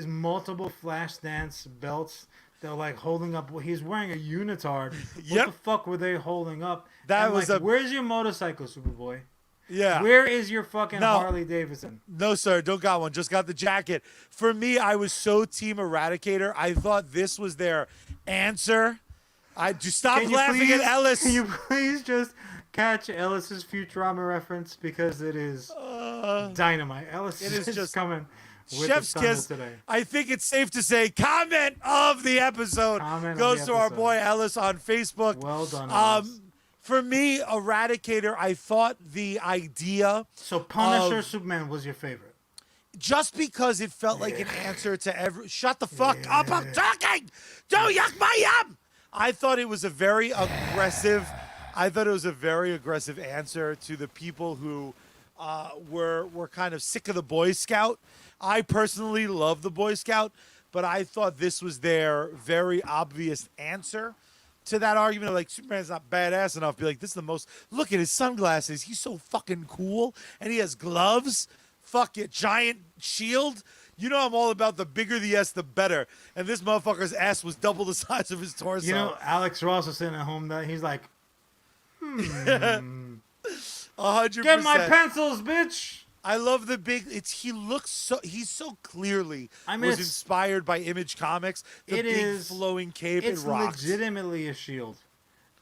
multiple flash dance belts. They're like holding up. He's wearing a unitard. What the fuck were they holding up? That was like, where's your motorcycle, Superboy? Yeah. Where is your fucking Harley Davidson? No, sir. Don't got one. Just got the jacket. For me, I was so Team Eradicator. I thought this was their answer. Stop laughing at Ellis. Can you please just catch Ellis's Futurama reference because it is dynamite. Ellis is just coming with Chef's the kiss. today. I think it's safe to say comment of the episode goes to our boy Ellis on Facebook. Well done, Ellis. For me, Eradicator, I thought the idea. So Punisher Superman was your favorite. Just because it felt like an answer to every. Shut the fuck up! I'm talking. Don't yuck my yum. I thought it was a very aggressive. Answer to the people who were kind of sick of the Boy Scout. I personally love the Boy Scout, but I thought this was their very obvious answer to that argument of like, Superman's not badass enough. Be like, this is the most. Look at his sunglasses. He's so fucking cool, and he has gloves. Fuck it, giant shield. You know I'm all about the bigger the S, the better. And this motherfucker's ass was double the size of his torso. You know, Alex Ross was sitting at home. He's like, 100%. Get my pencils, bitch. I love the big. He's so clearly was inspired by Image Comics. The big flowing cape. It rocks. Legitimately a shield.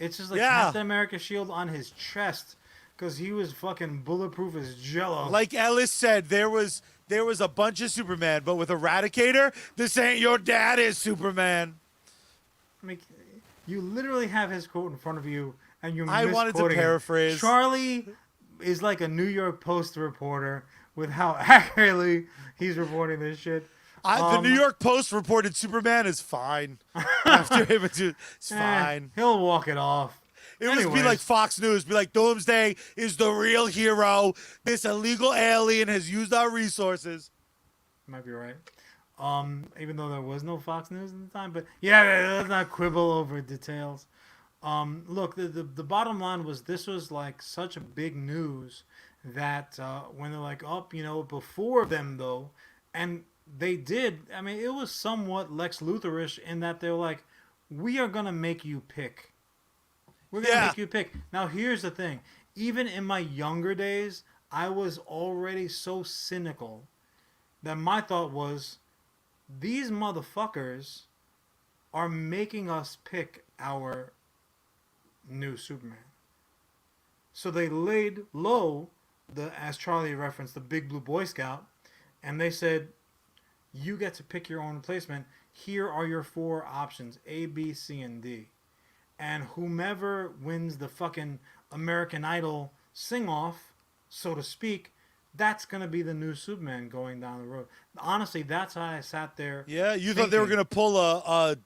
It's just like Captain America's shield on his chest. because he was fucking bulletproof as jello. Like Ellis said, there was a bunch of Superman, but with Eradicator, this ain't your dad is Superman. I mean, you literally have his quote in front of you, and you're I wanted to misquoting him. paraphrase. Charlie is like a New York Post reporter with how accurately he's reporting this shit. The New York Post reported Superman is fine. After him, it's fine. He'll walk it off. It would be like Fox News, be like, Doomsday is the real hero. This illegal alien has used our resources. Might be right. Even though there was no Fox News at the time, but yeah, let's not quibble over details. Look, the bottom line was this was like such a big news that when they're like, before them though, and they did. I mean, it was somewhat Lex Luthorish in that they're like, we are gonna make you pick. We're going to make you pick. Now, here's the thing. Even in my younger days, I was already so cynical that my thought was, these motherfuckers are making us pick our new Superman. So they laid low, as Charlie referenced, the Big Blue Boy Scout, and they said, you get to pick your own replacement. Here are your 4 options, A, B, C, and D. And whomever wins the fucking American Idol sing-off, so to speak, that's going to be the new Superman going down the road. Honestly, that's how I sat there. Yeah, you thought they were going to pull a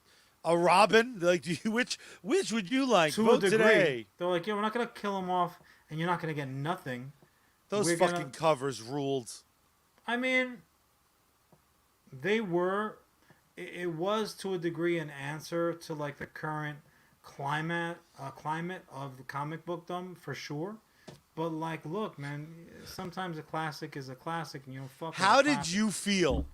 Robin? Like, which would you like? To Vote a degree. today. They're like, we're not going to kill him off, and you're not going to get nothing. Those fucking covers ruled. I mean, they were... It was, to a degree, an answer to, like, the current climate of the comic bookdom, for sure. But, like, look, man, sometimes a classic is a classic, and you don't fuck with How did you feel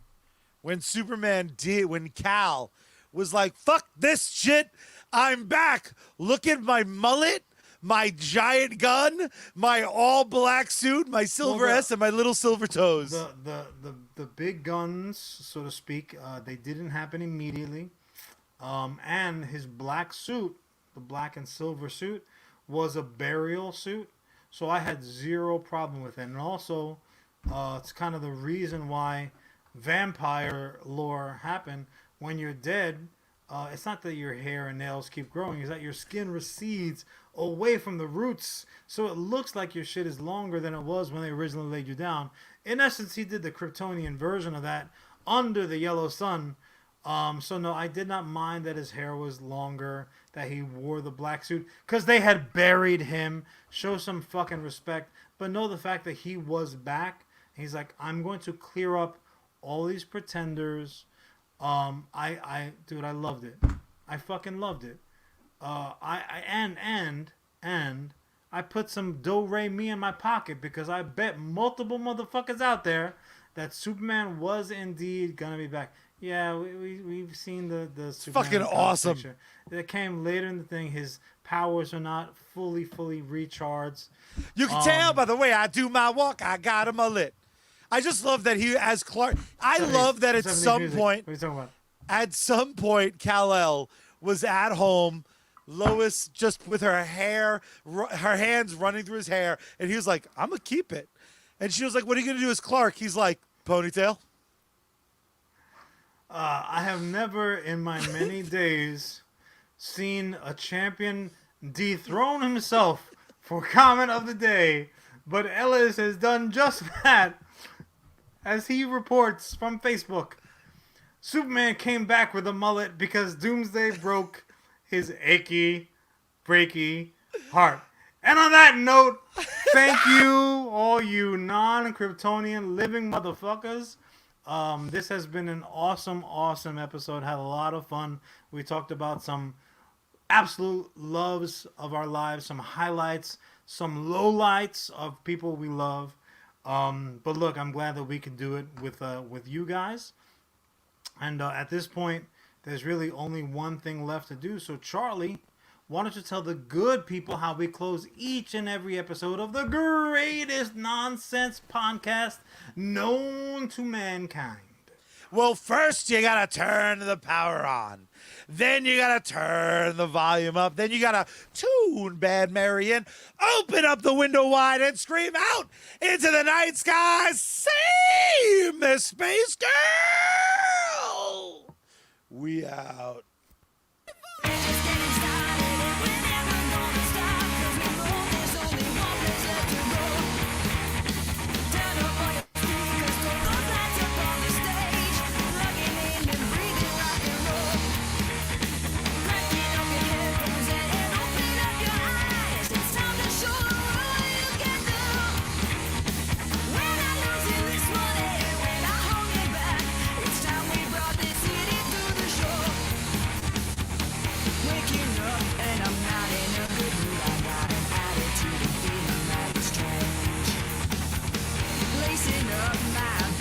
when when Cal was like, fuck this shit, I'm back, look at my mullet, my giant gun, my all black suit, my silver S, and my little silver toes? The big guns, so to speak, they didn't happen immediately. And his black suit, the black and silver suit, was a burial suit. So I had zero problem with it. And also, it's kind of the reason why vampire lore happened. When you're dead, it's not that your hair and nails keep growing. It's that your skin recedes away from the roots. So it looks like your shit is longer than it was when they originally laid you down. In essence, he did the Kryptonian version of that under the yellow sun. So no, I did not mind that his hair was longer, that he wore the black suit, because they had buried him. Show some fucking respect. But know the fact that he was back. He's like, I'm going to clear up all these pretenders. Dude, I loved it. I fucking loved it. And I put some do-re-mi in my pocket because I bet multiple motherfuckers out there that Superman was indeed gonna be back. Yeah, we've seen the Superman fucking awesome picture. That came later in the thing. His powers are not fully recharged. You can tell by the way I do my walk, I got a mullet. I just love that he, as Clark, I love that at some music. point, What are you talking about? at some point, Kal-El was at home, Lois just with her hair, her hands running through his hair, and he was like, I'm going to keep it. And she was like, what are you going to do as Clark? He's like, ponytail. I have never in my many days seen a champion dethrone himself for comment of the day, but Ellis has done just that. As he reports from Facebook, Superman came back with a mullet because Doomsday broke his achy, breaky heart. And on that note, thank you, all you non-Kryptonian living motherfuckers. This has been an awesome episode. Had a lot of fun. We talked about some absolute loves of our lives, some highlights, some lowlights of people we love. But look, I'm glad that we could do it with you guys. And at this point, there's really only one thing left to do. So Charlie, why don't you tell the good people how we close each and every episode of the greatest nonsense podcast known to mankind? Well, first you gotta turn the power on. Then you gotta turn the volume up. Then you gotta tune Bad Mary in, open up the window wide, and scream out into the night sky, "Save the Space Girl!" We out. Lacing up my